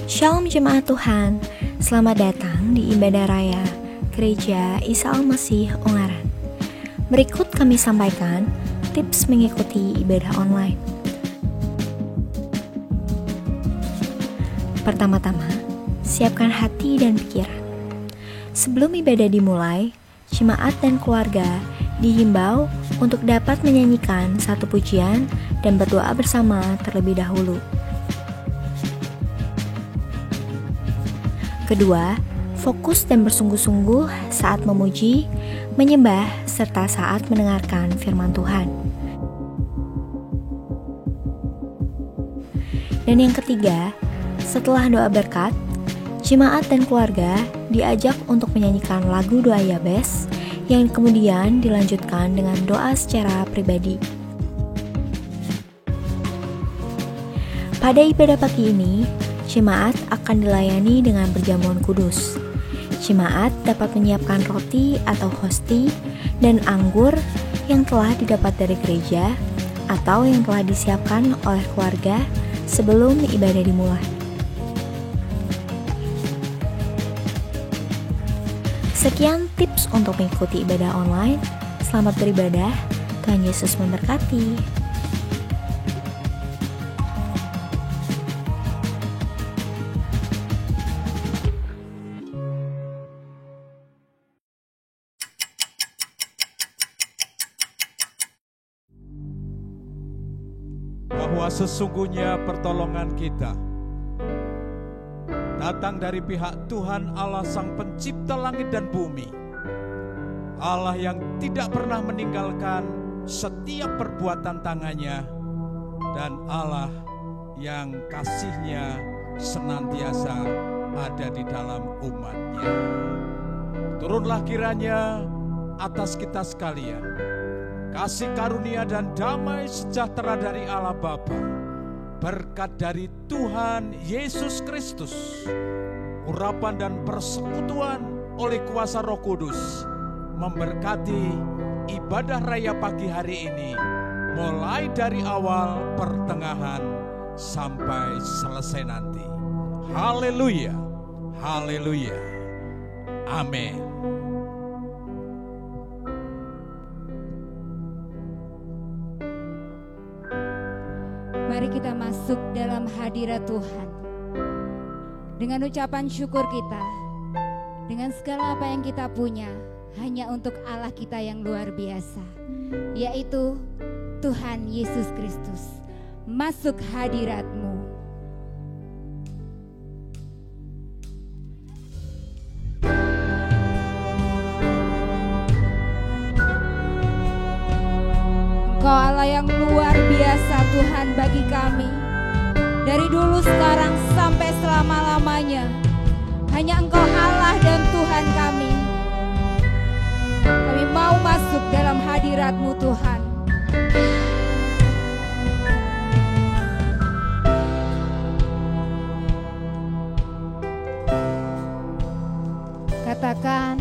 Shalom Jemaat Tuhan, selamat datang di Ibadah Raya Gereja Isa Al-Masih Ungaran. Berikut kami sampaikan tips mengikuti ibadah online. Pertama-tama, siapkan hati dan pikiran. Sebelum ibadah dimulai, jemaat dan keluarga dihimbau untuk dapat menyanyikan satu pujian dan berdoa bersama terlebih dahulu. Kedua, fokus dan bersungguh-sungguh saat memuji, menyembah, serta saat mendengarkan firman Tuhan. Dan yang ketiga, setelah doa berkat, jemaat dan keluarga diajak untuk menyanyikan lagu doa Yabes yang kemudian dilanjutkan dengan doa secara pribadi. Pada ibadah pagi ini, jemaat akan dilayani dengan perjamuan kudus. Jemaat dapat menyiapkan roti atau hosti dan anggur yang telah didapat dari gereja atau yang telah disiapkan oleh keluarga sebelum ibadah dimulai. Sekian tips untuk mengikuti ibadah online. Selamat beribadah, Tuhan Yesus memberkati. Bahwa sesungguhnya pertolongan kita datang dari pihak Tuhan Allah Sang Pencipta langit dan bumi, Allah yang tidak pernah meninggalkan setiap perbuatan tangannya, dan Allah yang kasih-Nya senantiasa ada di dalam umat-Nya. Turunlah kiranya atas kita sekalian kasih karunia dan damai sejahtera dari Allah Bapa, berkat dari Tuhan Yesus Kristus, urapan dan persekutuan oleh kuasa Roh Kudus, memberkati ibadah raya pagi hari ini, mulai dari awal, pertengahan, sampai selesai nanti. Haleluya, haleluya, amin. Mari kita masuk dalam hadirat Tuhan dengan ucapan syukur kita, dengan segala apa yang kita punya, hanya untuk Allah kita yang luar biasa, yaitu Tuhan Yesus Kristus. Masuk hadirat-Mu. Engkau Allah yang luar biasa Tuhan bagi kami. Dari dulu, sekarang, sampai selama-lamanya. Hanya Engkau Allah dan Tuhan kami. Kami mau masuk dalam hadirat-Mu Tuhan. Katakan,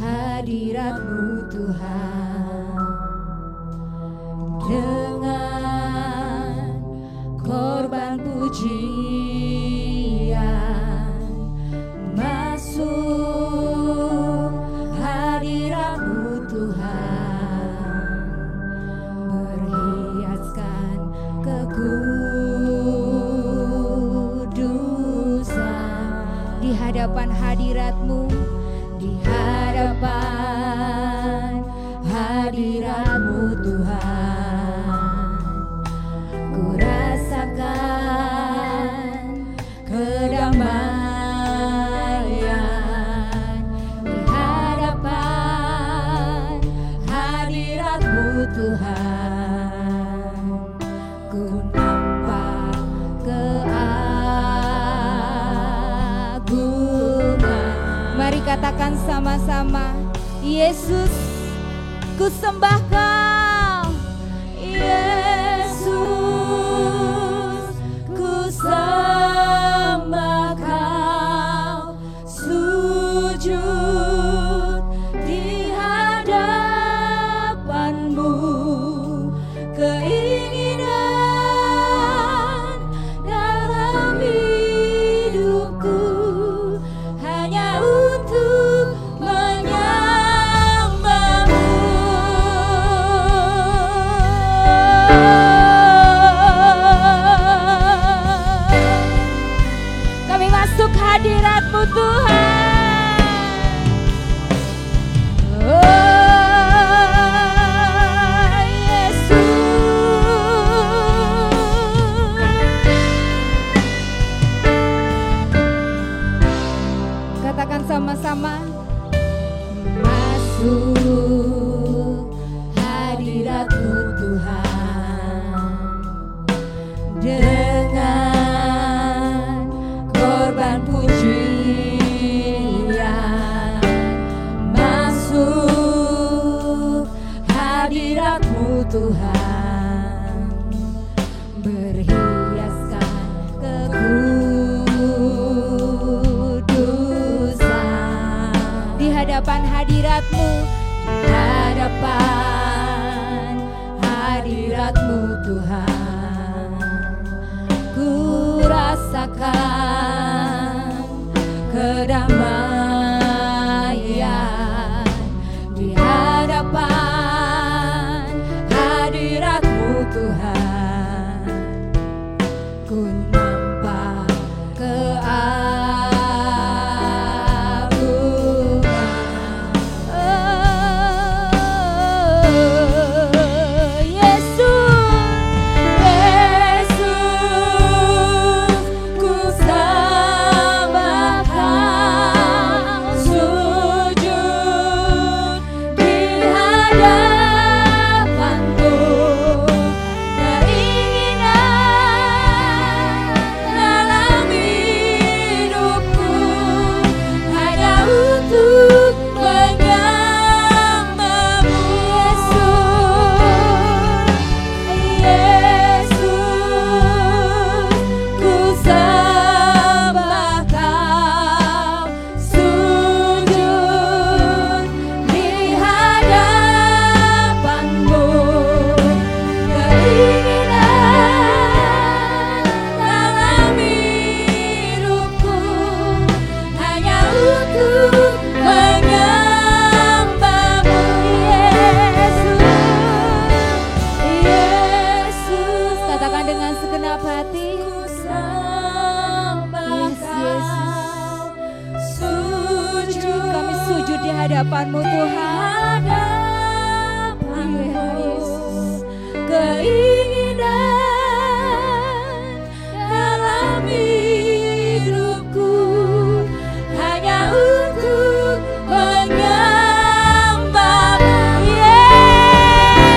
hadirat-Mu Tuhan, dengan korban pujian, masuk hadirat-Mu Tuhan, berhiaskan kekudusan di hadapan hadirat-Mu, di hadapan hadirat-Mu Tuhan, ku rasakan kedamaian. Di hadapan hadirat-Mu Tuhan, ku nampak keagungan. Mari katakan sama-sama, Yesus, ku sembah Kau. Yesus, ku sembah Kau. Sujud di hadapan-Mu. hadirat-Mu Tuhan, berhiaskan kekudusan. Di hadapan hadirat-Mu, di hadapan hadirat-Mu Tuhan, ku rasakan kedamaian. Di hadapan hadirat-Mu Tuhan, ku nampak keagungan. Yesus, ku sembah Kau, sujud di hadapan-Mu. Keinginan dalam hidupku hanya untuk menyembah-Mu. Yesus, ku sembah Kau, sujud di hadapan-Mu. Keinginan dalam hidupku hanya untuk menyembah-Mu. Yesus, katakan dengan segenap hati. Sujud, kami sujud di hadapan-Mu Tuhan. Yesus, keinginan dalam hidupku hanya untuk menyembah-Mu. Yesus,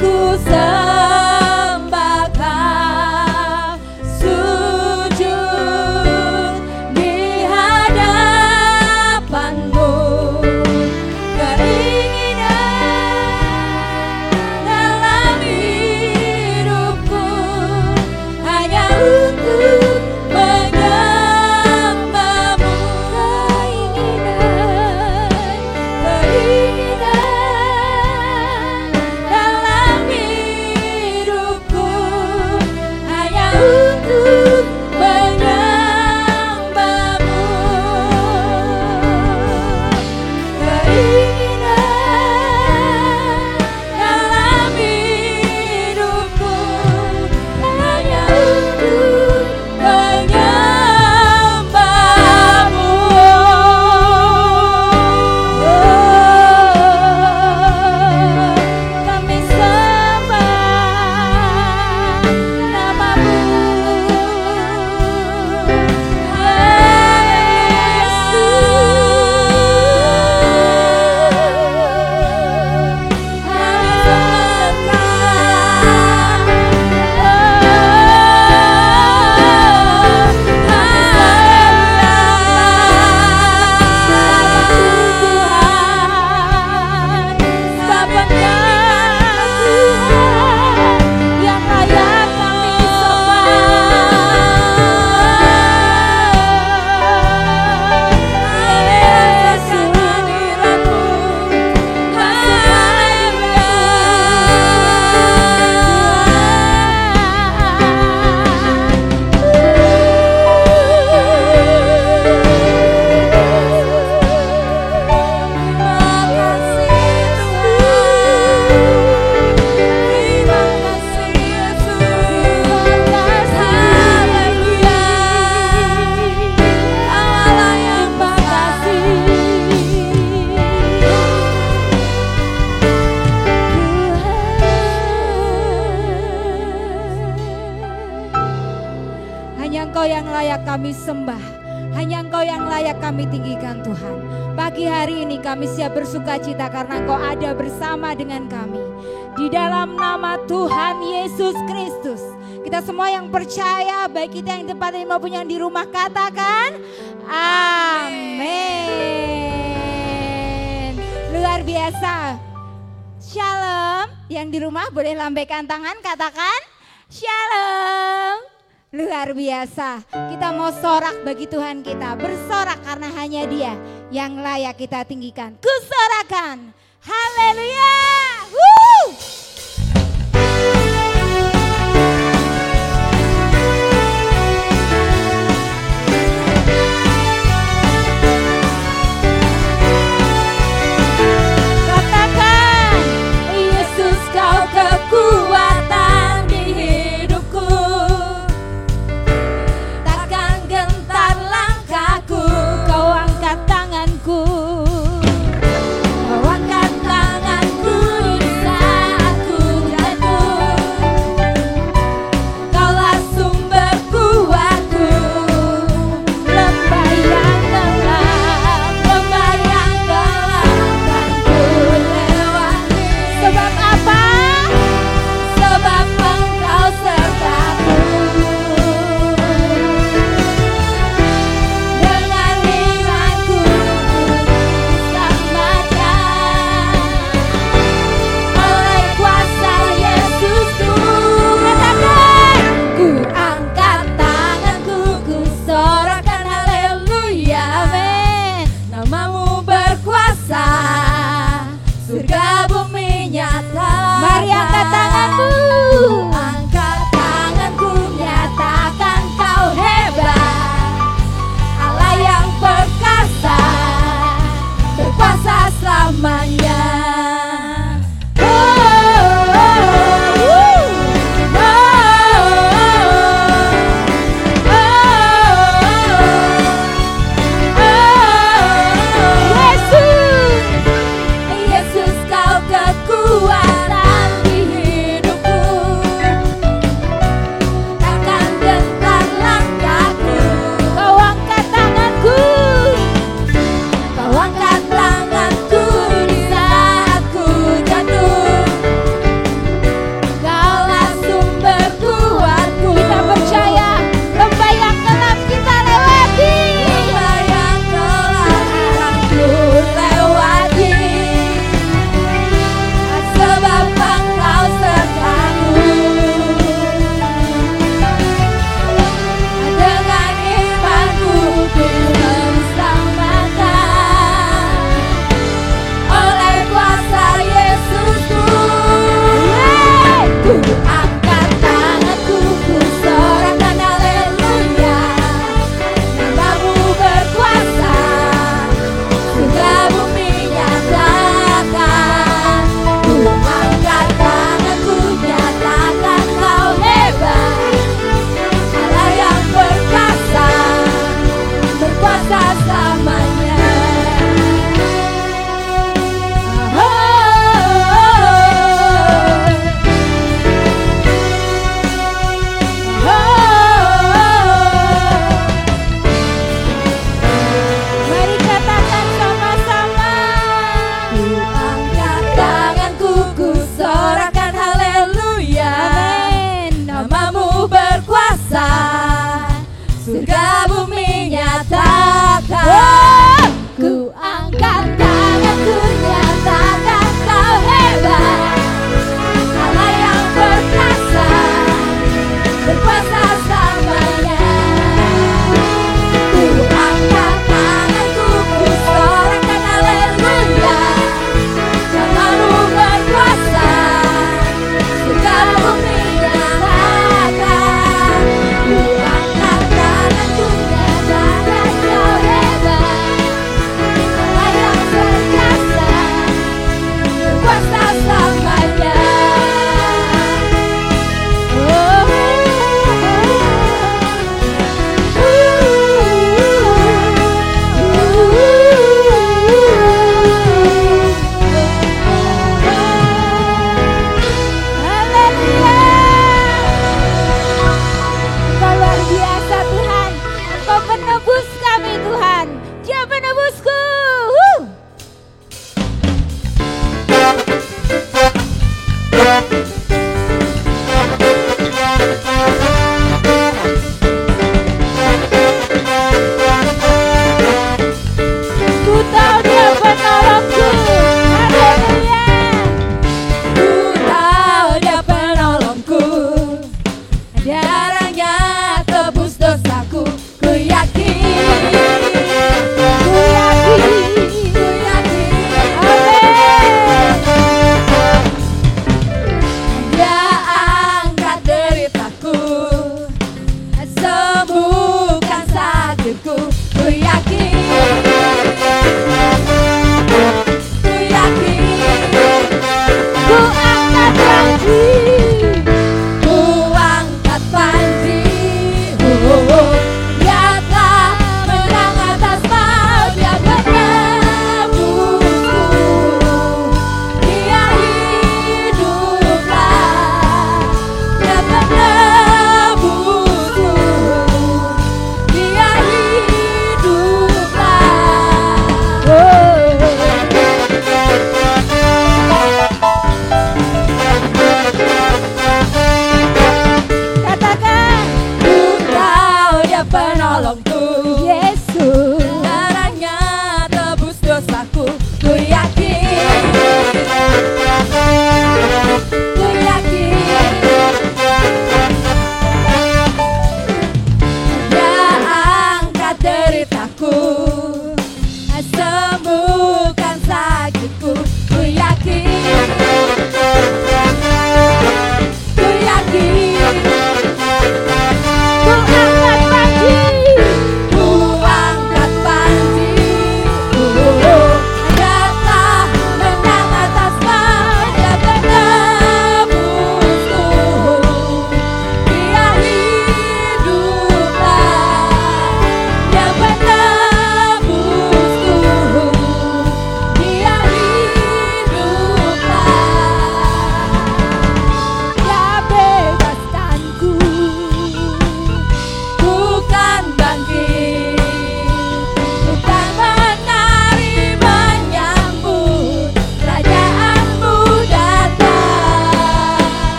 ku sembah Kau, sujud di hadapan-Mu. Keinginan dalam hidupku hanya untuk menyembah-Mu. Keinginan dalam hidupku hanya untuk menyembah-Mu. Keinginan dalam hidupku hanya untuk menyembah-Mu. Kami sembah nama-Mu. Yang layak kami Hanya Engkau yang layak kami sembah, hanya Engkau yang layak kami tinggikan Tuhan. Pagi hari ini kami siap bersuka cita karena Engkau ada bersama dengan kami. Di dalam nama Tuhan Yesus Kristus, kita semua yang percaya, baik kita yang di tempat ini maupun yang di rumah, katakan amin. biasa. Shalom. Yang di rumah boleh lambaikan tangan, katakan shalom. Luar biasa. Kita mau sorak bagi Tuhan kita, bersorak karena hanya Dia yang layak kita tinggikan. Kusorakan. Haleluya. Woo! Kekuatan di hidupku, takkan gentar langkahku. Kau angkat tanganku, kau angkat tanganku di saat ku jatuh. Kaulah sumber kuatku, lembah yang gelap, lembah yang gelap akan ku lewati. Sebab apa? Sebab Engkau sertaku, dengan imanku diselamatkan oleh kuasa Yesusku. Katakan, ku angkat tanganku, ku sorakan haleluya, amin. Namamu berkuasa, surga bumi nyata. Mari angkat tanganku. Angkat tanganku, nyatakan kau hebat. Allah yang perkasa, berkuasa selamanya. Oh, oh, oh, oh, Yesus, Yesus kau kekuatan di hidupku.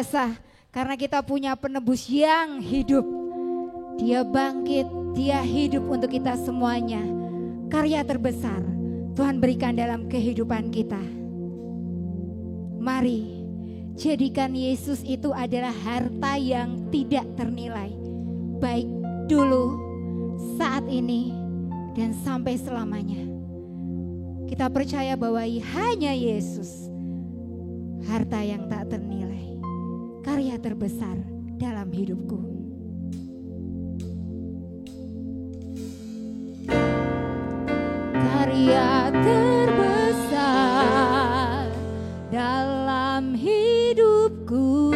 biasa karena kita punya penebus yang hidup. Dia bangkit, dia hidup untuk kita semuanya. Karya terbesar Tuhan berikan dalam kehidupan kita. Mari jadikan Yesus itu adalah harta yang tidak ternilai, baik dulu, saat ini, dan sampai selamanya. Kita percaya bahwa hanya Yesus, harta yang tak ternilai, karya terbesar dalam hidupku. Karya terbesar dalam hidupku,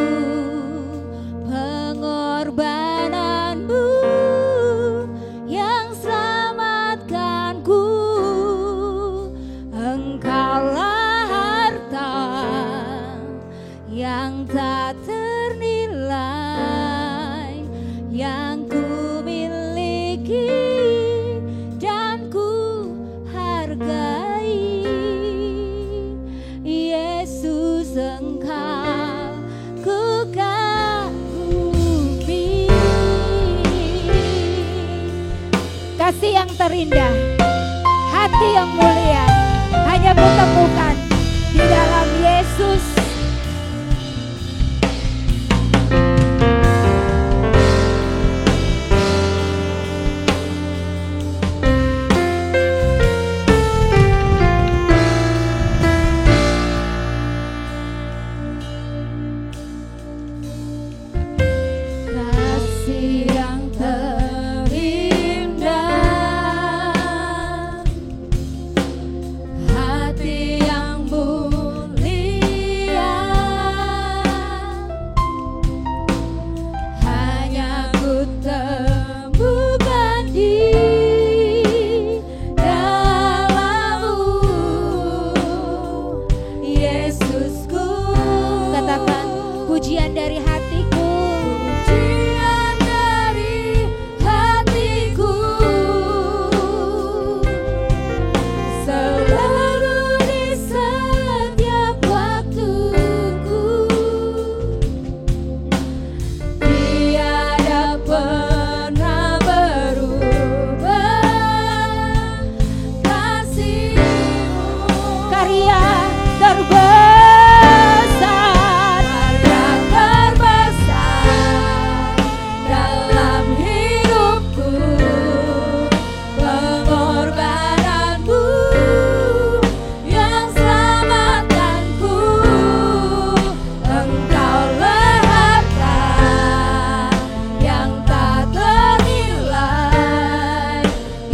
pengorbananmu yang selamatkanku. Engkaulah harta yang tak ternilai, yang ku miliki dan ku hargai. Yesus, Engkau ku kagumi. Kasih yang terindah, hati yang mulia hanya kutemukan di dalam Yesus. Kasih yang terindah, hati yang mulia, hanya ku temukan di dalam-Mu, Yesusku. Katakan, pujian dari hatiku, pujian dari hatiku, selalu di setiap waktuku. Tiada pernah berubah kasih-Mu. Karya terbesar, karya terbesar dalam hidupku, pengorbananmu yang selamatkanku. Engkaulah harta yang tak ternilai,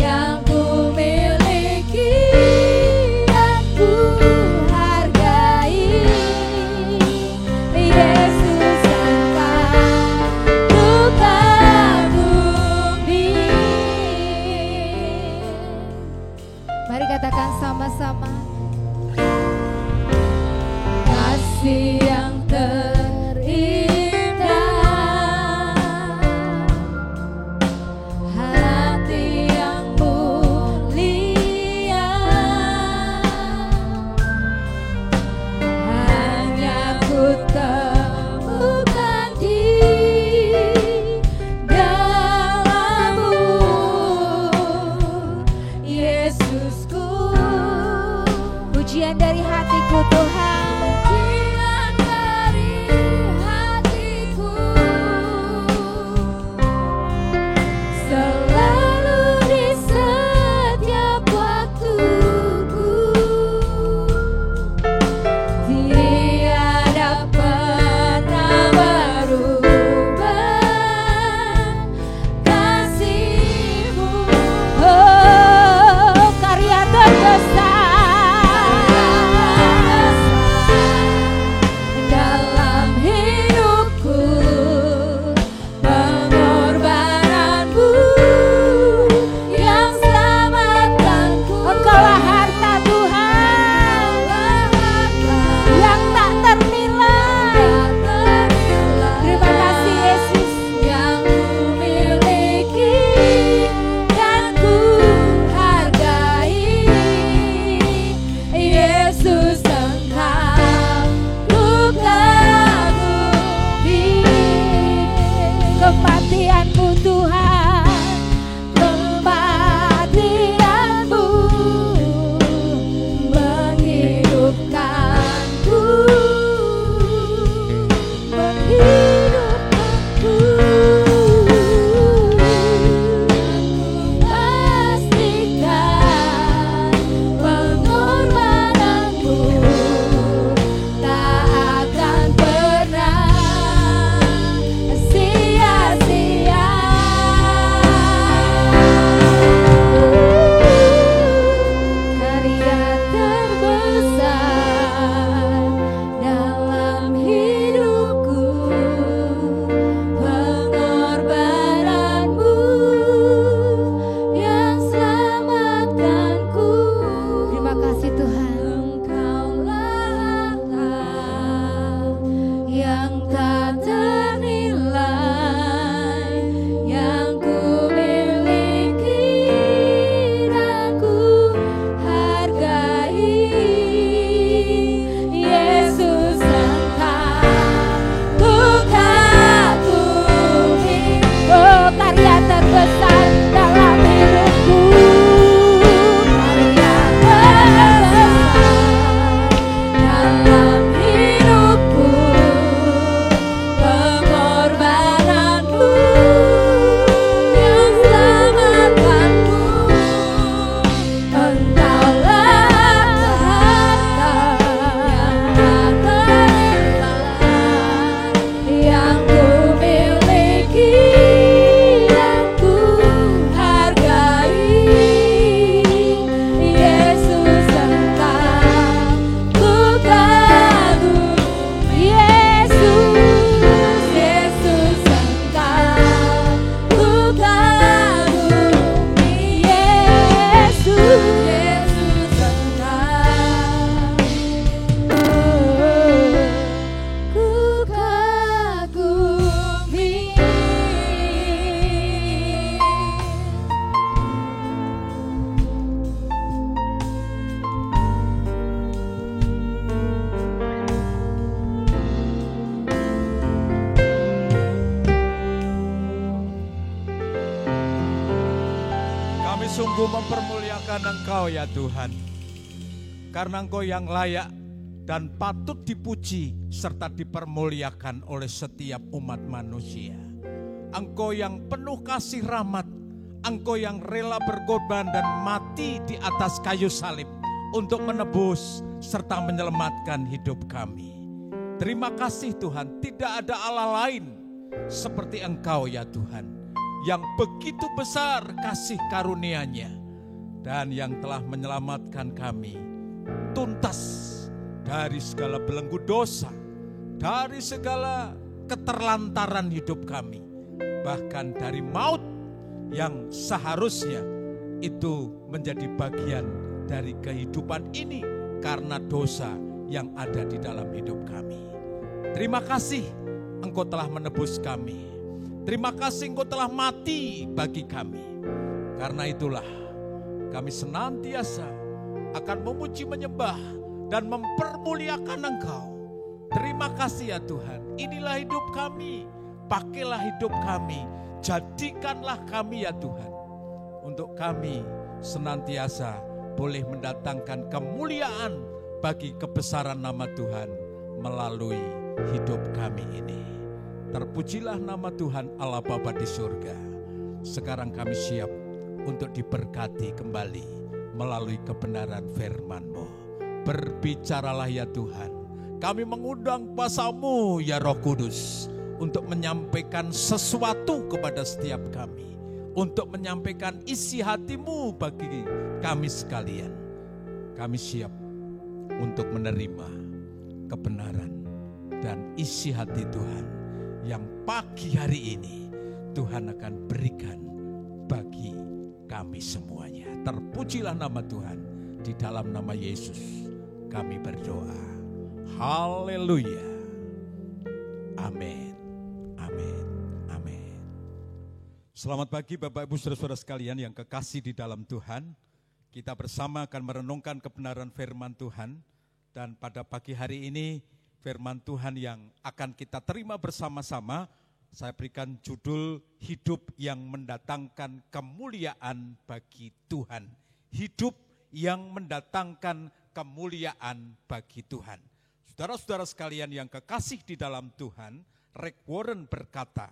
yang ku miliki, yang ku hargai. Yesus, Engkau ku kagumi. Mari katakan sama-sama. Kasih yang terindah, hati yang mulia, hanya ku temukan di dalam-Mu, Yesusku. Pujian dari hatiku, Tuhan. Pujian dari hatiku, selalu di setiap waktuku. Tiada pernah berubah kasih-Mu. Oh, karya terbesar sungguh mempermuliakan Engkau ya Tuhan. Karena Engkau yang layak dan patut dipuji serta dipermuliakan oleh setiap umat manusia. Engkau yang penuh kasih rahmat, Engkau yang rela berkorban dan mati di atas kayu salib untuk menebus serta menyelamatkan hidup kami. Terima kasih Tuhan, tidak ada Allah lain seperti Engkau ya Tuhan, yang begitu besar kasih karunia-Nya dan yang telah menyelamatkan kami tuntas dari segala belenggu dosa, dari segala keterlantaran hidup kami, bahkan dari maut yang seharusnya itu menjadi bagian dari kehidupan ini karena dosa yang ada di dalam hidup kami. Terima kasih Engkau telah menebus kami. Terima kasih Engkau telah mati bagi kami. Karena itulah kami senantiasa akan memuji, menyembah, dan mempermuliakan Engkau. Terima kasih ya Tuhan. Inilah hidup kami. Pakailah hidup kami. Jadikanlah kami ya Tuhan. Untuk kami senantiasa boleh mendatangkan kemuliaan bagi kebesaran nama Tuhan melalui hidup kami ini. Terpujilah nama Tuhan Allah Bapa di surga. Sekarang kami siap untuk diberkati kembali melalui kebenaran firman-Mu. Berbicaralah ya Tuhan. Kami mengundang kuasa-Mu ya Roh Kudus untuk menyampaikan sesuatu kepada setiap kami. Untuk menyampaikan isi hati-Mu bagi kami sekalian. Kami siap untuk menerima kebenaran dan isi hati Tuhan yang pagi hari ini Tuhan akan berikan bagi kami semuanya. Terpujilah nama Tuhan, di dalam nama Yesus kami berdoa. Haleluya. Amin. Amin. Amin. Selamat pagi Bapak Ibu Saudara-saudara sekalian yang kekasih di dalam Tuhan. Kita bersama akan merenungkan kebenaran firman Tuhan. Dan pada pagi hari ini firman Tuhan yang akan kita terima bersama-sama, saya berikan judul hidup yang mendatangkan kemuliaan bagi Tuhan. Hidup yang mendatangkan kemuliaan bagi Tuhan. Saudara-saudara sekalian yang kekasih di dalam Tuhan, Rick Warren berkata,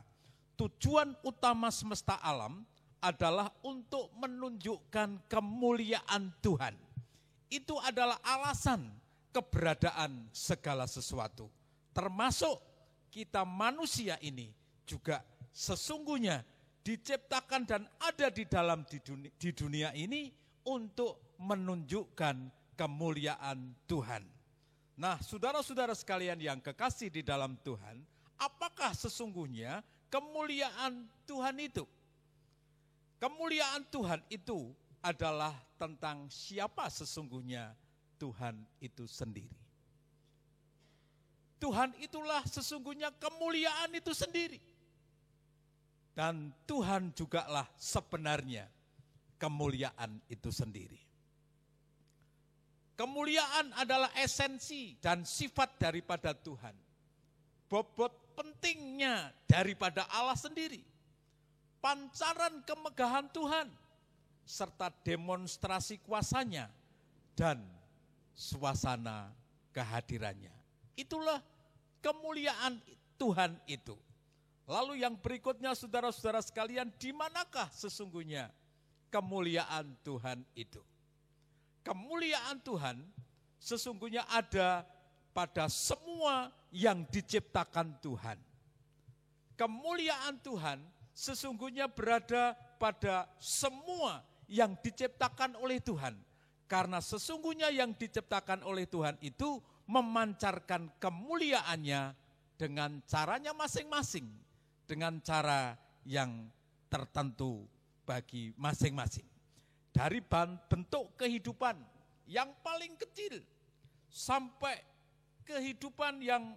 tujuan utama semesta alam adalah untuk menunjukkan kemuliaan Tuhan. Itu adalah alasan keberadaan segala sesuatu, termasuk kita manusia ini juga sesungguhnya diciptakan dan ada di dalam di dunia ini untuk menunjukkan kemuliaan Tuhan. Nah, saudara-saudara sekalian yang kekasih di dalam Tuhan, apakah sesungguhnya kemuliaan Tuhan itu? Kemuliaan Tuhan itu adalah tentang siapa sesungguhnya Tuhan itu sendiri. Tuhan itulah sesungguhnya kemuliaan itu sendiri. Dan Tuhan jugalah sebenarnya kemuliaan itu sendiri. Kemuliaan adalah esensi dan sifat daripada Tuhan. Bobot pentingnya daripada Allah sendiri. Pancaran kemegahan Tuhan serta demonstrasi kuasanya dan suasana kehadirannya. Itulah kemuliaan Tuhan itu. Lalu yang berikutnya saudara-saudara sekalian, di manakah sesungguhnya kemuliaan Tuhan itu? Kemuliaan Tuhan sesungguhnya ada pada semua yang diciptakan Tuhan. Kemuliaan Tuhan sesungguhnya berada pada semua yang diciptakan oleh Tuhan. Karena sesungguhnya yang diciptakan oleh Tuhan itu memancarkan kemuliaannya dengan caranya masing-masing. Dengan cara yang tertentu bagi masing-masing. Dari bentuk kehidupan yang paling kecil sampai kehidupan yang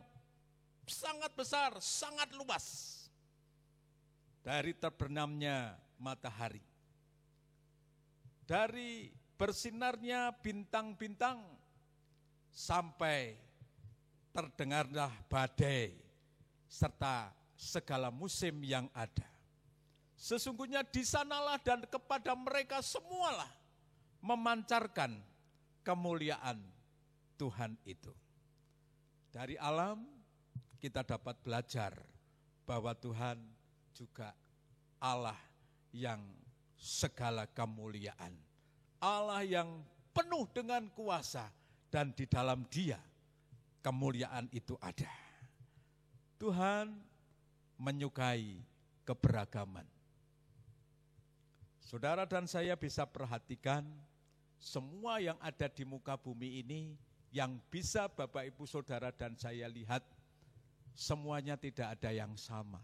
sangat besar, sangat luas. Dari terbenamnya matahari, dari bersinarnya bintang-bintang, sampai terdengarlah badai, serta segala musim yang ada. Sesungguhnya di sanalah dan kepada mereka semualah memancarkan kemuliaan Tuhan itu. Dari alam kita dapat belajar bahwa Tuhan juga Allah yang segala kemuliaan. Allah yang penuh dengan kuasa dan di dalam Dia kemuliaan itu ada. Tuhan menyukai keberagaman. Saudara dan saya bisa perhatikan semua yang ada di muka bumi ini, yang bisa Bapak Ibu Saudara dan saya lihat, semuanya tidak ada yang sama.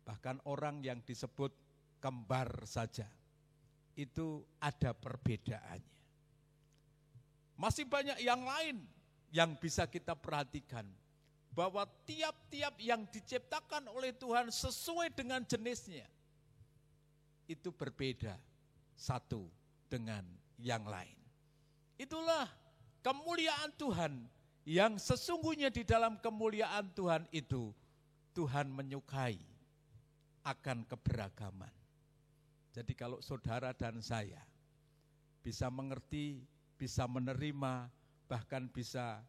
Bahkan orang yang disebut kembar saja, itu ada perbedaannya. Masih banyak yang lain yang bisa kita perhatikan, bahwa tiap-tiap yang diciptakan oleh Tuhan sesuai dengan jenisnya, itu berbeda satu dengan yang lain. Itulah kemuliaan Tuhan, yang sesungguhnya di dalam kemuliaan Tuhan itu, Tuhan menyukai akan keberagaman. Jadi kalau saudara dan saya bisa mengerti, bisa menerima, bahkan bisa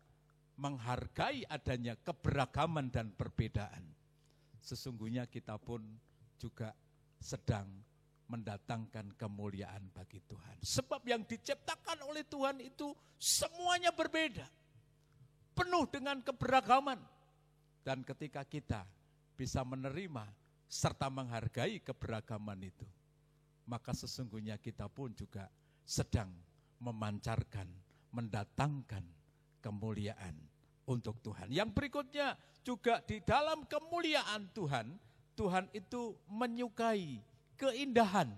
menghargai adanya keberagaman dan perbedaan, sesungguhnya kita pun juga sedang mendatangkan kemuliaan bagi Tuhan. Sebab yang diciptakan oleh Tuhan itu semuanya berbeda, penuh dengan keberagaman. Dan ketika kita bisa menerima serta menghargai keberagaman itu, maka sesungguhnya kita pun juga sedang memancarkan, mendatangkan kemuliaan untuk Tuhan. Yang berikutnya juga di dalam kemuliaan Tuhan, Tuhan itu menyukai keindahan.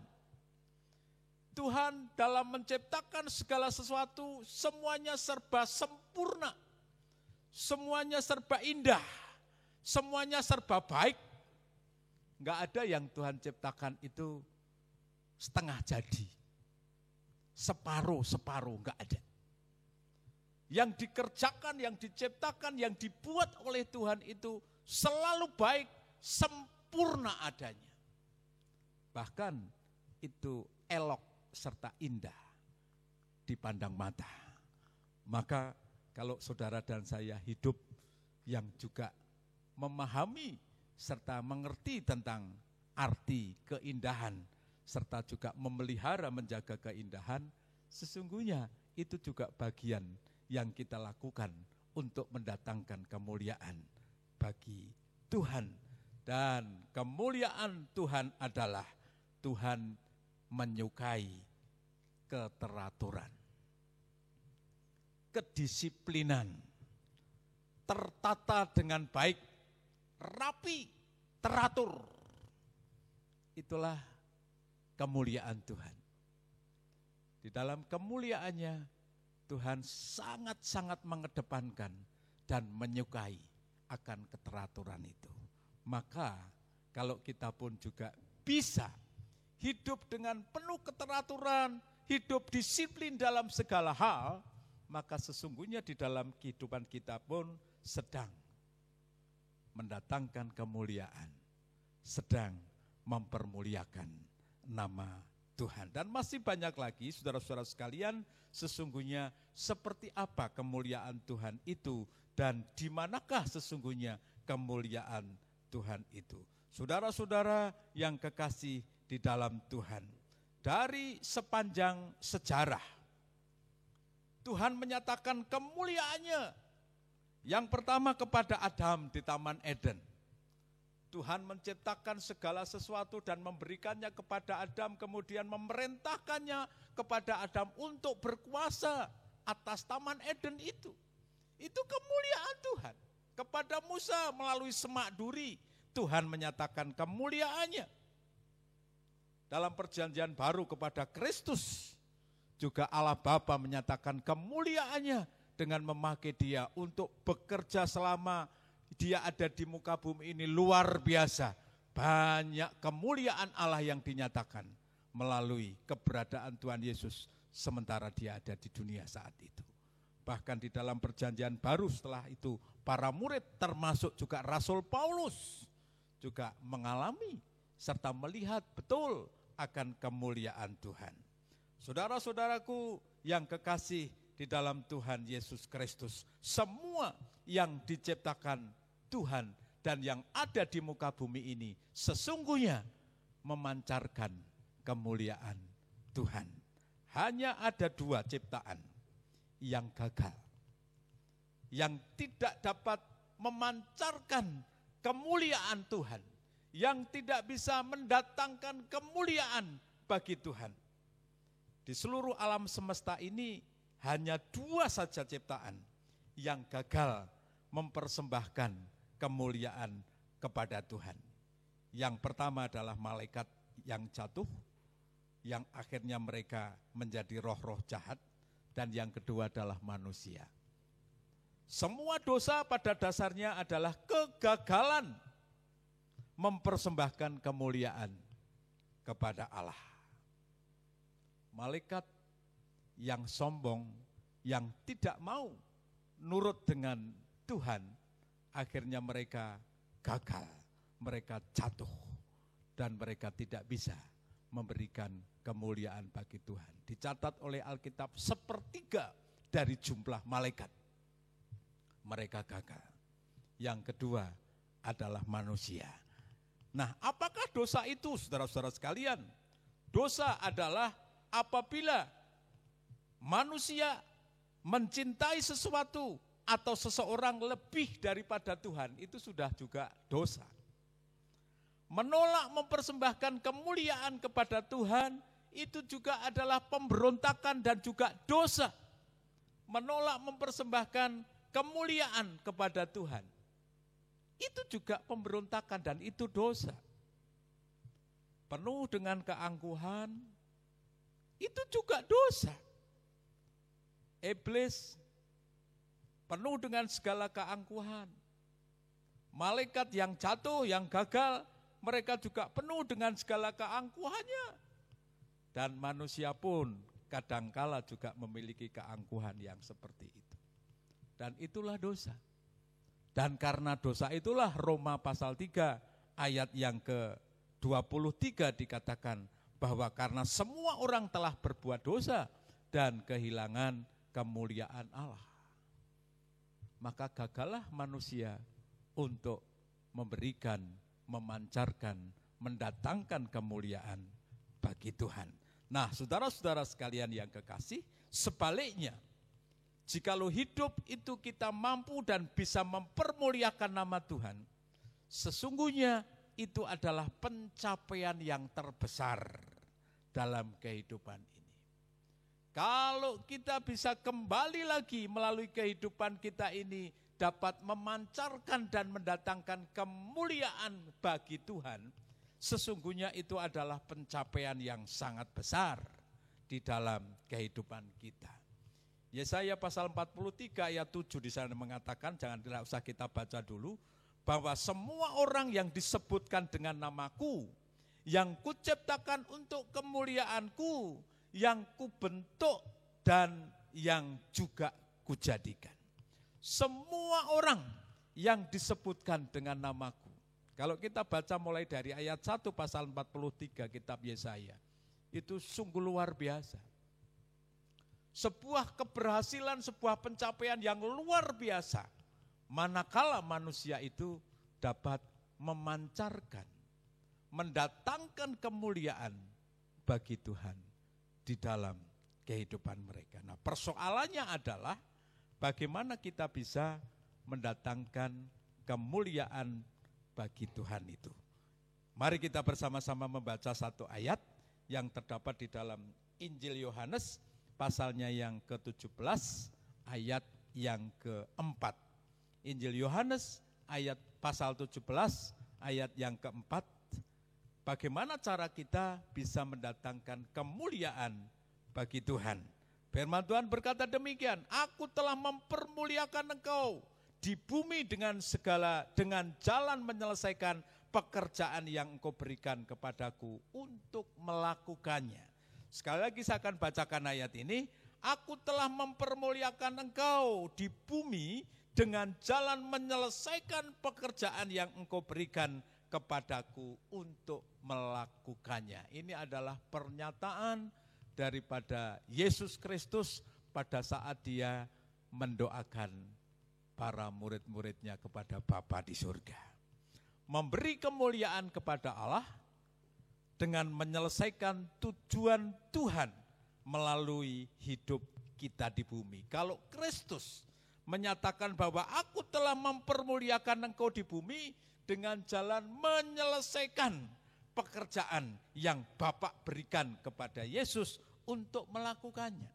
Tuhan dalam menciptakan segala sesuatu, semuanya serba sempurna, semuanya serba indah, semuanya serba baik. Enggak ada yang Tuhan ciptakan itu setengah jadi, separuh-separuh, enggak ada. Yang dikerjakan, yang diciptakan, yang dibuat oleh Tuhan itu selalu baik, sempurna adanya. Bahkan itu elok serta indah dipandang mata. Maka kalau saudara dan saya hidup yang juga memahami serta mengerti tentang arti keindahan, serta juga memelihara menjaga keindahan, sesungguhnya itu juga bagian yang kita lakukan untuk mendatangkan kemuliaan bagi Tuhan. Dan kemuliaan Tuhan adalah Tuhan menyukai keteraturan, kedisiplinan, tertata dengan baik, rapi, teratur. Itulah kemuliaan Tuhan. Di dalam kemuliaannya, Tuhan sangat-sangat mengedepankan dan menyukai akan keteraturan itu. Maka kalau kita pun juga bisa hidup dengan penuh keteraturan, hidup disiplin dalam segala hal, maka sesungguhnya di dalam kehidupan kita pun sedang mendatangkan kemuliaan, sedang mempermuliakan nama Tuhan. Dan masih banyak lagi saudara-saudara sekalian, sesungguhnya seperti apa kemuliaan Tuhan itu dan di manakah sesungguhnya kemuliaan Tuhan itu. Saudara-saudara yang kekasih di dalam Tuhan, dari sepanjang sejarah Tuhan menyatakan kemuliaannya. Yang pertama kepada Adam di Taman Eden. Tuhan menciptakan segala sesuatu dan memberikannya kepada Adam, kemudian memerintahkannya kepada Adam untuk berkuasa atas Taman Eden itu. Itu kemuliaan Tuhan. Kepada Musa melalui semak duri, Tuhan menyatakan kemuliaannya. Dalam perjanjian baru kepada Kristus, juga Allah Bapa menyatakan kemuliaannya dengan memakai dia untuk bekerja selama dia ada di muka bumi ini. Luar biasa, banyak kemuliaan Allah yang dinyatakan melalui keberadaan Tuhan Yesus sementara dia ada di dunia saat itu. Bahkan di dalam perjanjian baru setelah itu, para murid termasuk juga Rasul Paulus juga mengalami serta melihat betul akan kemuliaan Tuhan. Saudara-saudaraku yang kekasih di dalam Tuhan Yesus Kristus, semua yang diciptakan Tuhan dan yang ada di muka bumi ini sesungguhnya memancarkan kemuliaan Tuhan. Hanya ada 2 ciptaan yang gagal, yang tidak dapat memancarkan kemuliaan Tuhan, yang tidak bisa mendatangkan kemuliaan bagi Tuhan. Di seluruh alam semesta ini hanya 2 saja ciptaan yang gagal mempersembahkan kemuliaan kepada Tuhan. Yang pertama adalah malaikat yang jatuh, yang akhirnya mereka menjadi roh-roh jahat, dan yang kedua adalah manusia. Semua dosa pada dasarnya adalah kegagalan mempersembahkan kemuliaan kepada Allah. Malaikat yang sombong, yang tidak mau nurut dengan Tuhan, akhirnya mereka gagal, mereka jatuh, dan mereka tidak bisa memberikan kemuliaan bagi Tuhan. Dicatat oleh Alkitab 1/3 dari jumlah malaikat, mereka gagal. Yang kedua adalah manusia. Nah, apakah dosa itu, saudara-saudara sekalian? Dosa adalah apabila manusia mencintai sesuatu atau seseorang lebih daripada Tuhan, itu sudah juga dosa. Menolak mempersembahkan kemuliaan kepada Tuhan, itu juga adalah pemberontakan dan juga dosa. Menolak mempersembahkan kemuliaan kepada Tuhan, itu juga pemberontakan dan itu dosa. Penuh dengan keangkuhan, itu juga dosa. Iblis penuh dengan segala keangkuhan. Malaikat yang jatuh, yang gagal, mereka juga penuh dengan segala keangkuhannya. Dan manusia pun kadangkala juga memiliki keangkuhan yang seperti itu. Dan itulah dosa. Dan karena dosa itulah Roma pasal 3 ayat yang ke-23 dikatakan bahwa karena semua orang telah berbuat dosa dan kehilangan kemuliaan Allah, maka gagallah manusia untuk memberikan, memancarkan, mendatangkan kemuliaan bagi Tuhan. Nah, saudara-saudara sekalian yang kekasih, sebaliknya, jikalau hidup itu kita mampu dan bisa mempermuliakan nama Tuhan, sesungguhnya itu adalah pencapaian yang terbesar dalam kehidupan ini. Kalau kita bisa kembali lagi melalui kehidupan kita ini dapat memancarkan dan mendatangkan kemuliaan bagi Tuhan, sesungguhnya itu adalah pencapaian yang sangat besar di dalam kehidupan kita. Yesaya pasal 43 ayat 7 di sana mengatakan, tidak usah kita baca dulu, bahwa semua orang yang disebutkan dengan namaku, yang kuciptakan untuk kemuliaanku, yang kubentuk dan yang juga kujadikan. Semua orang yang disebutkan dengan namaku. Kalau kita baca mulai dari ayat 1 pasal 43 kitab Yesaya, itu sungguh luar biasa. Sebuah keberhasilan, sebuah pencapaian yang luar biasa. Manakala manusia itu dapat memancarkan, mendatangkan kemuliaan bagi Tuhan di dalam kehidupan mereka. Nah, persoalannya adalah bagaimana kita bisa mendatangkan kemuliaan bagi Tuhan itu. Mari kita bersama-sama membaca satu ayat yang terdapat di dalam Injil Yohanes pasalnya yang ke-17 ayat yang ke-4. Injil Yohanes ayat pasal 17 ayat yang ke-4. Bagaimana cara kita bisa mendatangkan kemuliaan bagi Tuhan? Firman Tuhan berkata demikian, aku telah mempermuliakan engkau di bumi dengan jalan menyelesaikan pekerjaan yang engkau berikan kepadaku untuk melakukannya. Sekali lagi saya akan bacakan ayat ini, aku telah mempermuliakan engkau di bumi dengan jalan menyelesaikan pekerjaan yang engkau berikan kepadaku untuk melakukannya. Ini adalah pernyataan daripada Yesus Kristus pada saat dia mendoakan para murid-muridnya kepada Bapa di surga. Memberi kemuliaan kepada Allah dengan menyelesaikan tujuan Tuhan melalui hidup kita di bumi. Kalau Kristus menyatakan bahwa aku telah mempermuliakan engkau di bumi dengan jalan menyelesaikan pekerjaan yang Bapa berikan kepada Yesus untuk melakukannya.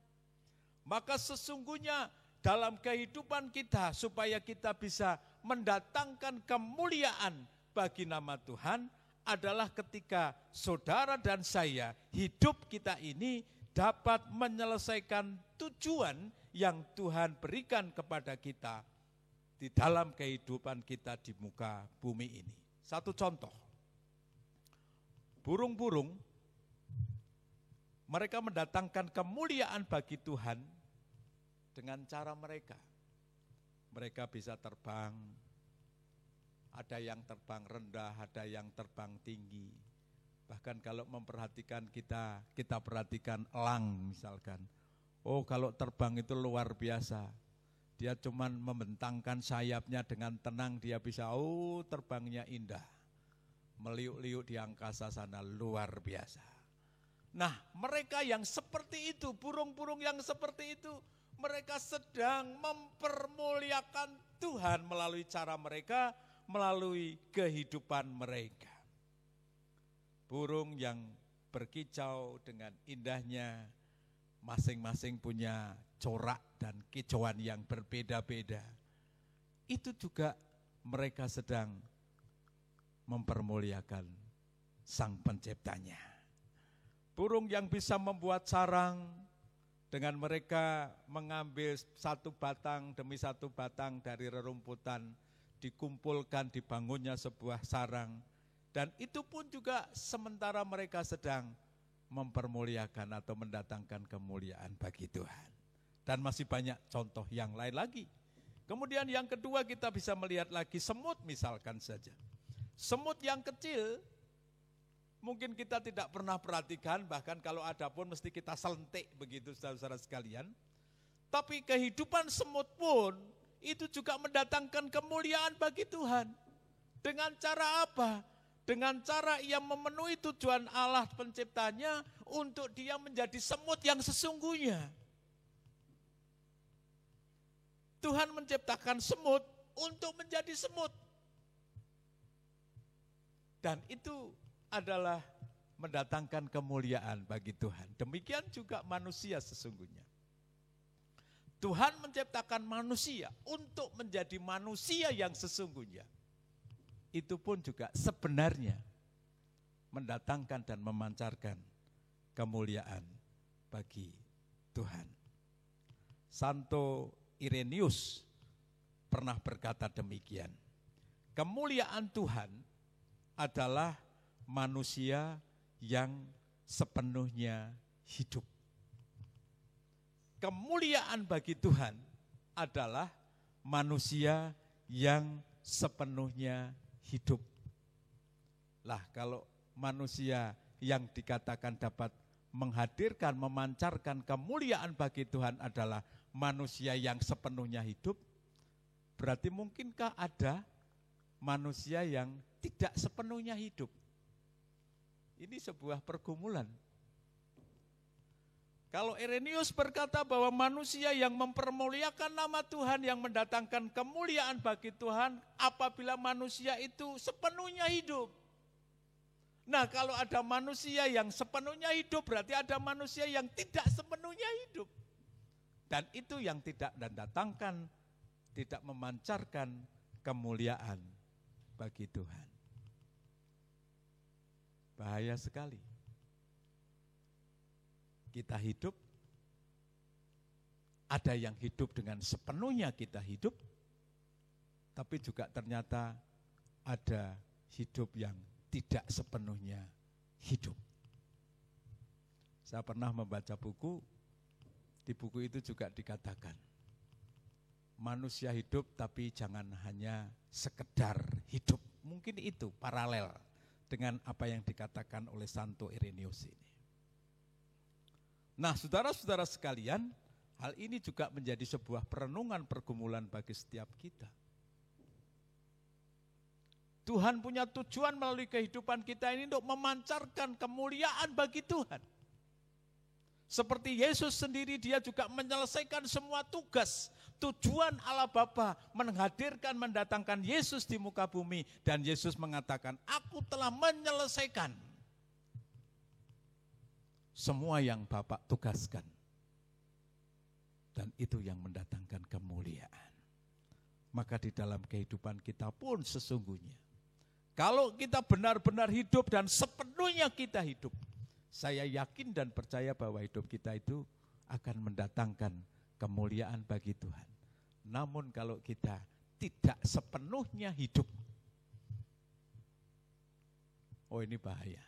Maka sesungguhnya dalam kehidupan kita supaya kita bisa mendatangkan kemuliaan bagi nama Tuhan adalah ketika saudara dan saya hidup kita ini dapat menyelesaikan tujuan yang Tuhan berikan kepada kita di dalam kehidupan kita di muka bumi ini. Satu contoh, burung-burung mereka mendatangkan kemuliaan bagi Tuhan dengan cara mereka. Mereka bisa terbang, ada yang terbang rendah, ada yang terbang tinggi. Bahkan kalau memperhatikan kita perhatikan elang misalkan. Oh, kalau terbang itu luar biasa. Dia cuman membentangkan sayapnya dengan tenang, dia bisa, terbangnya indah. Meliuk-liuk di angkasa sana, luar biasa. Nah, mereka yang seperti itu, burung-burung yang seperti itu, mereka sedang mempermuliakan Tuhan melalui cara mereka, melalui kehidupan mereka. Burung yang berkicau dengan indahnya, masing-masing punya corak dan kicauan yang berbeda-beda. Itu juga mereka sedang mempermuliakan Sang Penciptanya. Burung yang bisa membuat sarang, dengan mereka mengambil satu batang demi satu batang dari rerumputan, dikumpulkan, dibangunnya sebuah sarang. Dan itu pun juga sementara mereka sedang mempermuliakan atau mendatangkan kemuliaan bagi Tuhan. Dan masih banyak contoh yang lain lagi. Kemudian yang kedua kita bisa melihat lagi semut misalkan saja. Semut yang kecil mungkin kita tidak pernah perhatikan, bahkan kalau ada pun mesti kita selentik begitu saudara-saudara sekalian. Tapi kehidupan semut pun itu juga mendatangkan kemuliaan bagi Tuhan. Dengan cara apa? Dengan cara ia memenuhi tujuan Allah penciptanya untuk dia menjadi semut yang sesungguhnya. Tuhan menciptakan semut untuk menjadi semut. Dan itu adalah mendatangkan kemuliaan bagi Tuhan. Demikian juga manusia sesungguhnya. Tuhan menciptakan manusia untuk menjadi manusia yang sesungguhnya. Itu pun juga sebenarnya mendatangkan dan memancarkan kemuliaan bagi Tuhan. Santo Irenaeus pernah berkata demikian. Kemuliaan Tuhan adalah manusia yang sepenuhnya hidup. Kemuliaan bagi Tuhan adalah manusia yang sepenuhnya hidup. Lah kalau manusia yang dikatakan dapat menghadirkan, memancarkan kemuliaan bagi Tuhan adalah manusia yang sepenuhnya hidup, berarti mungkinkah ada manusia yang tidak sepenuhnya hidup? Ini sebuah pergumulan. Kalau Irenaeus berkata bahwa manusia yang mempermuliakan nama Tuhan, yang mendatangkan kemuliaan bagi Tuhan, apabila manusia itu sepenuhnya hidup. Nah, kalau ada manusia yang sepenuhnya hidup, berarti ada manusia yang tidak sepenuhnya hidup. Dan itu yang tidak mendatangkan, tidak memancarkan kemuliaan bagi Tuhan. Bahaya sekali. Kita hidup, ada yang hidup dengan sepenuhnya kita hidup, tapi juga ternyata ada hidup yang tidak sepenuhnya hidup. Saya pernah membaca buku, di buku itu juga dikatakan, manusia hidup tapi jangan hanya sekedar hidup. Mungkin itu paralel dengan apa yang dikatakan oleh Santo Irenaeus ini. Nah, saudara-saudara sekalian, hal ini juga menjadi sebuah perenungan pergumulan bagi setiap kita. Tuhan punya tujuan melalui kehidupan kita ini untuk memancarkan kemuliaan bagi Tuhan. Seperti Yesus sendiri, dia juga menyelesaikan semua tugas. Tujuan Allah Bapa menghadirkan, mendatangkan Yesus di muka bumi. Dan Yesus mengatakan, aku telah menyelesaikan semua yang Bapa tugaskan. Dan itu yang mendatangkan kemuliaan. Maka di dalam kehidupan kita pun sesungguhnya, kalau kita benar-benar hidup dan sepenuhnya kita hidup, saya yakin dan percaya bahwa hidup kita itu akan mendatangkan kemuliaan bagi Tuhan. Namun kalau kita tidak sepenuhnya hidup, oh ini bahaya.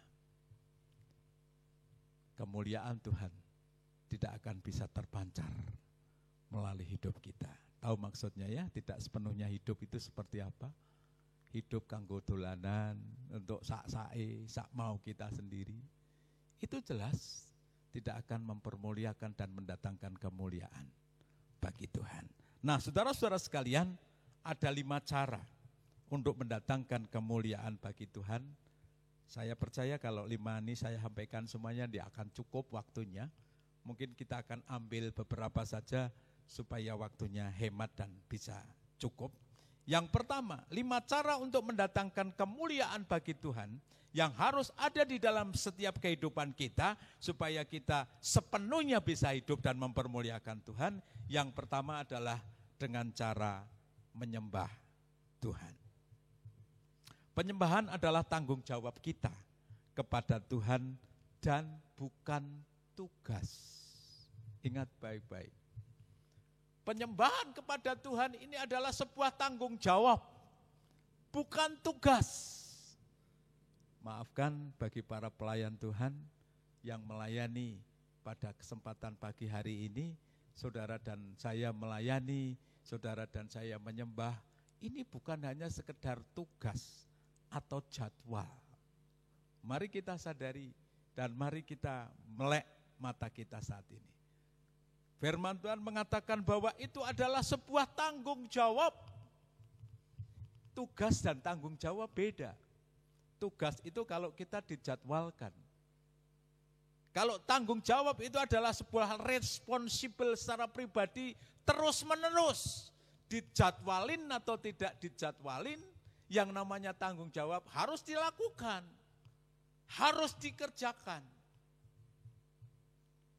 Kemuliaan Tuhan tidak akan bisa terpancar melalui hidup kita. Tahu maksudnya ya, tidak sepenuhnya hidup itu seperti apa? Hidup kanggo dolanan, untuk sak-sae, sak mau kita sendiri. Itu jelas tidak akan mempermuliakan dan mendatangkan kemuliaan bagi Tuhan. Nah, saudara-saudara sekalian, ada 5 cara untuk mendatangkan kemuliaan bagi Tuhan. Saya percaya kalau 5 ini saya sampaikan semuanya, dia akan cukup waktunya. Mungkin kita akan ambil beberapa saja supaya waktunya hemat dan bisa cukup. Yang pertama, 5 cara untuk mendatangkan kemuliaan bagi Tuhan yang harus ada di dalam setiap kehidupan kita supaya kita sepenuhnya bisa hidup dan mempermuliakan Tuhan. Yang pertama adalah dengan cara menyembah Tuhan. Penyembahan adalah tanggung jawab kita kepada Tuhan dan bukan tugas. Ingat baik-baik. Penyembahan kepada Tuhan ini adalah sebuah tanggung jawab, bukan tugas. Maafkan bagi para pelayan Tuhan yang melayani pada kesempatan pagi hari ini, saudara dan saya melayani, saudara dan saya menyembah, ini bukan hanya sekedar tugas atau jadwal. Mari kita sadari dan mari kita melek mata kita saat ini. Firman Tuhan mengatakan bahwa itu adalah sebuah tanggung jawab. Tugas dan tanggung jawab beda. Tugas itu kalau kita dijadwalkan. Kalau tanggung jawab itu adalah sebuah responsibel secara pribadi terus menerus. Dijadwalin atau tidak dijadwalin, yang namanya tanggung jawab harus dilakukan. Harus dikerjakan.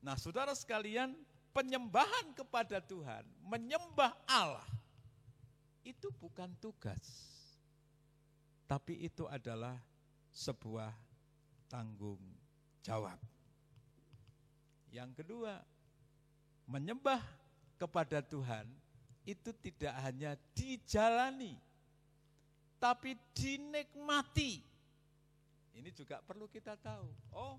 Nah, saudara sekalian, penyembahan kepada Tuhan, menyembah Allah, itu bukan tugas, tapi itu adalah sebuah tanggung jawab. Yang kedua, menyembah kepada Tuhan itu tidak hanya dijalani, tapi dinikmati. Ini juga perlu kita tahu. Oh,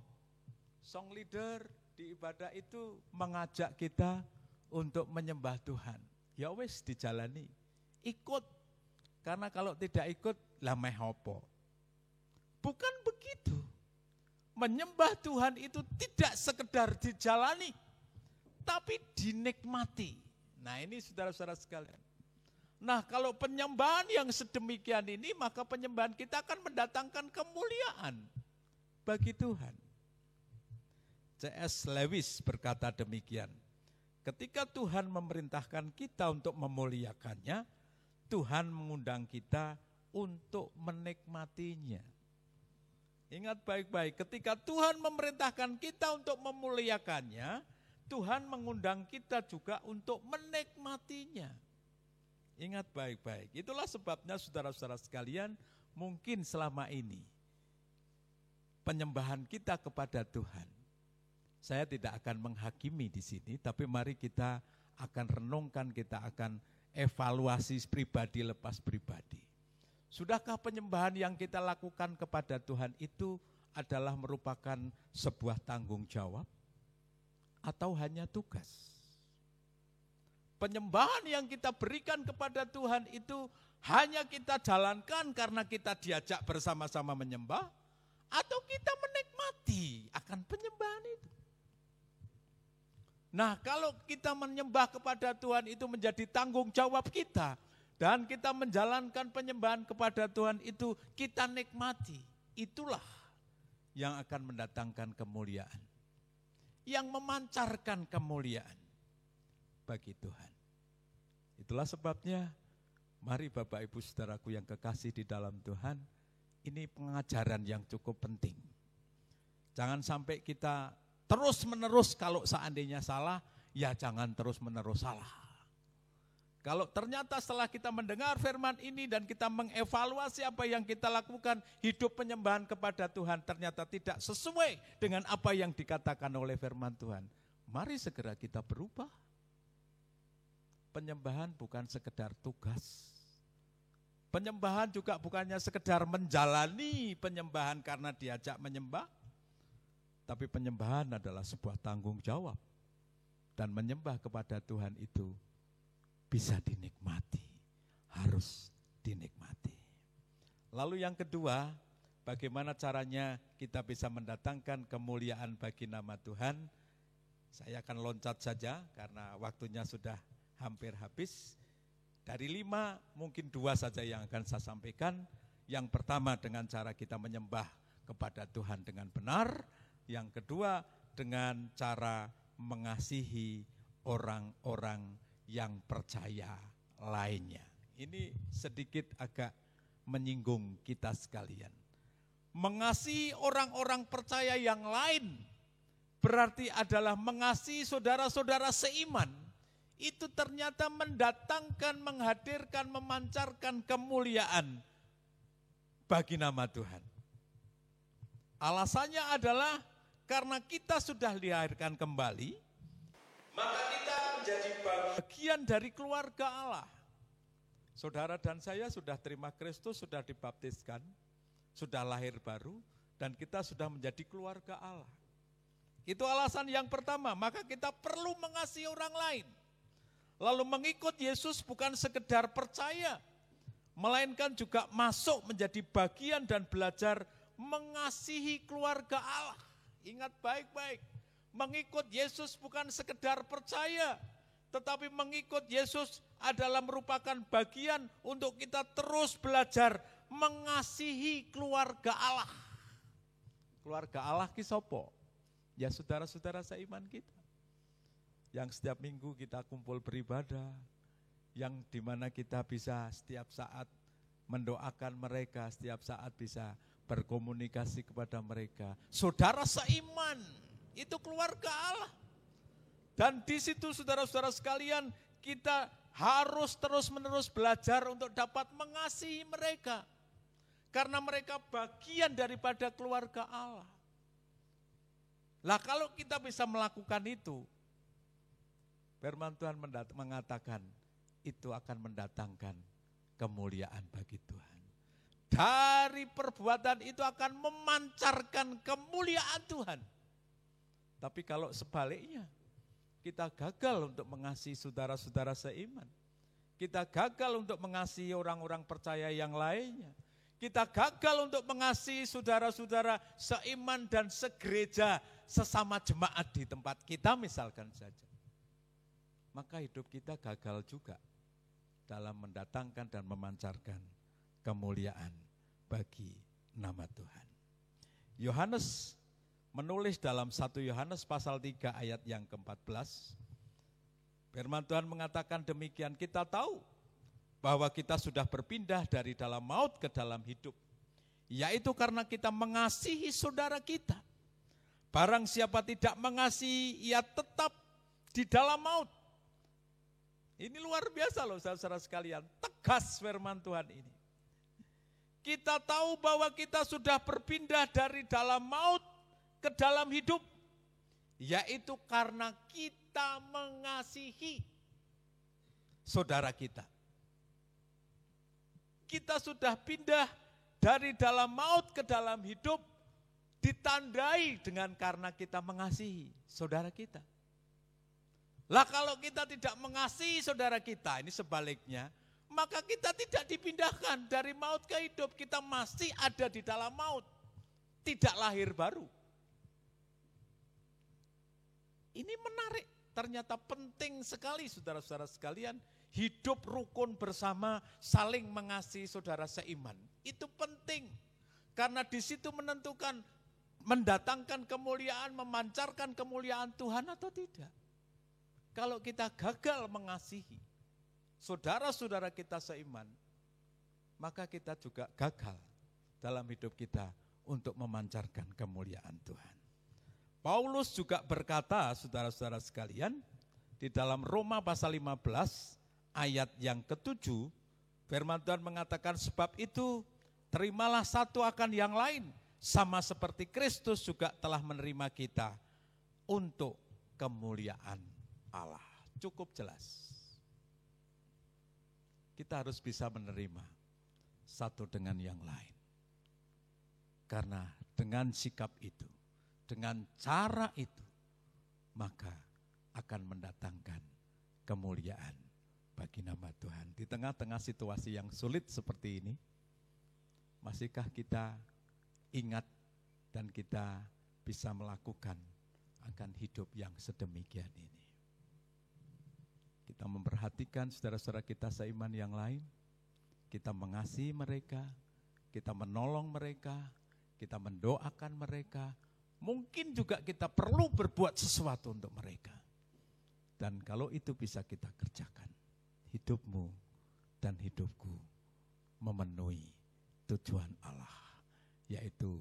song leader di ibadah itu mengajak kita untuk menyembah Tuhan. Ya wis dijalani, ikut. Karena kalau tidak ikut, lah meh opo. Bukan begitu. Menyembah Tuhan itu tidak sekedar dijalani, tapi dinikmati. Nah ini saudara-saudara sekalian. Nah kalau penyembahan yang sedemikian ini, maka penyembahan kita akan mendatangkan kemuliaan bagi Tuhan. C.S. Lewis berkata demikian, ketika Tuhan memerintahkan kita untuk memuliakannya, Tuhan mengundang kita untuk menikmatinya. Ingat baik-baik, ketika Tuhan memerintahkan kita untuk memuliakannya, Tuhan mengundang kita juga untuk menikmatinya. Ingat baik-baik, itulah sebabnya saudara-saudara sekalian, mungkin selama ini penyembahan kita kepada Tuhan, saya tidak akan menghakimi di sini, tapi mari kita akan renungkan, kita akan evaluasi pribadi lepas pribadi. Sudahkah penyembahan yang kita lakukan kepada Tuhan itu adalah merupakan sebuah tanggung jawab atau hanya tugas? Penyembahan yang kita berikan kepada Tuhan itu hanya kita jalankan karena kita diajak bersama-sama menyembah, atau kita menikmati akan penyembahan itu. Nah, kalau kita menyembah kepada Tuhan itu menjadi tanggung jawab kita, dan kita menjalankan penyembahan kepada Tuhan itu kita nikmati, itulah yang akan mendatangkan kemuliaan, yang memancarkan kemuliaan bagi Tuhan. Itulah sebabnya, mari Bapak Ibu Saudaraku yang kekasih di dalam Tuhan, ini pengajaran yang cukup penting. Jangan sampai kita terus-menerus kalau seandainya salah, ya jangan terus-menerus salah. Kalau ternyata setelah kita mendengar firman ini dan kita mengevaluasi apa yang kita lakukan, hidup penyembahan kepada Tuhan ternyata tidak sesuai dengan apa yang dikatakan oleh firman Tuhan, mari segera kita berubah. Penyembahan bukan sekedar tugas. Penyembahan juga bukannya sekedar menjalani penyembahan karena diajak menyembah. Tapi penyembahan adalah sebuah tanggung jawab. Dan menyembah kepada Tuhan itu bisa dinikmati, harus dinikmati. Lalu yang kedua, bagaimana caranya kita bisa mendatangkan kemuliaan bagi nama Tuhan? Saya akan loncat saja karena waktunya sudah hampir habis. Dari 5 mungkin 2 saja yang akan saya sampaikan. Yang pertama dengan cara kita menyembah kepada Tuhan dengan benar. Yang kedua dengan cara mengasihi orang-orang yang percaya lainnya. Ini sedikit agak menyinggung kita sekalian. Mengasihi orang-orang percaya yang lain berarti adalah mengasihi saudara-saudara seiman. Itu ternyata mendatangkan, menghadirkan, memancarkan kemuliaan bagi nama Tuhan. Alasannya adalah karena kita sudah dilahirkan kembali, maka kita menjadi bagian dari keluarga Allah. Saudara dan saya sudah terima Kristus, sudah dibaptiskan, sudah lahir baru, dan kita sudah menjadi keluarga Allah. Itu alasan yang pertama, maka kita perlu mengasihi orang lain. Lalu mengikut Yesus bukan sekedar percaya, melainkan juga masuk menjadi bagian dan belajar mengasihi keluarga Allah. Ingat baik-baik, mengikut Yesus bukan sekedar percaya, tetapi mengikut Yesus adalah merupakan bagian untuk kita terus belajar mengasihi keluarga Allah. Keluarga Allah ki sopo? Ya saudara-saudara seiman kita. Yang setiap minggu kita kumpul beribadah, yang dimana kita bisa setiap saat mendoakan mereka, setiap saat bisa berkomunikasi kepada mereka. Saudara seiman, itu keluarga Allah. Dan di situ saudara-saudara sekalian, kita harus terus-menerus belajar untuk dapat mengasihi mereka. Karena mereka bagian daripada keluarga Allah. Lah kalau kita bisa melakukan itu, firman Tuhan mengatakan itu akan mendatangkan kemuliaan bagi Tuhan. Dari perbuatan itu akan memancarkan kemuliaan Tuhan. Tapi kalau sebaliknya, kita gagal untuk mengasihi saudara-saudara seiman. Kita gagal untuk mengasihi orang-orang percaya yang lainnya. Kita gagal untuk mengasihi saudara-saudara seiman dan segereja, sesama jemaat di tempat kita misalkan saja. Maka hidup kita gagal juga dalam mendatangkan dan memancarkan kemuliaan bagi nama Tuhan. Yohanes menulis dalam 1 Yohanes pasal 3 ayat yang ke-14. Firman Tuhan mengatakan demikian, kita tahu bahwa kita sudah berpindah dari dalam maut ke dalam hidup, yaitu karena kita mengasihi saudara kita. Barang siapa tidak mengasihi, ia tetap di dalam maut. Ini luar biasa loh saudara sekalian, tegas firman Tuhan ini. Kita tahu bahwa kita sudah berpindah dari dalam maut ke dalam hidup, yaitu karena kita mengasihi saudara kita. Kita sudah pindah dari dalam maut ke dalam hidup, ditandai dengan karena kita mengasihi saudara kita. Lah kalau kita tidak mengasihi saudara kita, ini sebaliknya, maka kita tidak dipindahkan dari maut ke hidup. Kita masih ada di dalam maut, tidak lahir baru. Ini menarik, ternyata penting sekali saudara-saudara sekalian, hidup rukun bersama, saling mengasihi saudara seiman. Itu penting, karena di situ menentukan mendatangkan kemuliaan, memancarkan kemuliaan Tuhan atau tidak. Kalau kita gagal mengasihi saudara-saudara kita seiman, maka kita juga gagal dalam hidup kita untuk memancarkan kemuliaan Tuhan. Paulus juga berkata, saudara-saudara sekalian, di dalam Roma pasal 15 ayat yang ke-7, firman Tuhan mengatakan, sebab itu terimalah satu akan yang lain, sama seperti Kristus juga telah menerima kita untuk kemuliaan Allah. Cukup jelas. Kita harus bisa menerima satu dengan yang lain. Karena dengan sikap itu, dengan cara itu, maka akan mendatangkan kemuliaan bagi nama Tuhan. Di tengah-tengah situasi yang sulit seperti ini, masihkah kita ingat dan kita bisa melakukan akan hidup yang sedemikian ini? Kita memperhatikan saudara-saudara kita seiman yang lain, kita mengasihi mereka, kita menolong mereka, kita mendoakan mereka, mungkin juga kita perlu berbuat sesuatu untuk mereka. Dan kalau itu bisa kita kerjakan, hidupmu dan hidupku memenuhi tujuan Allah, yaitu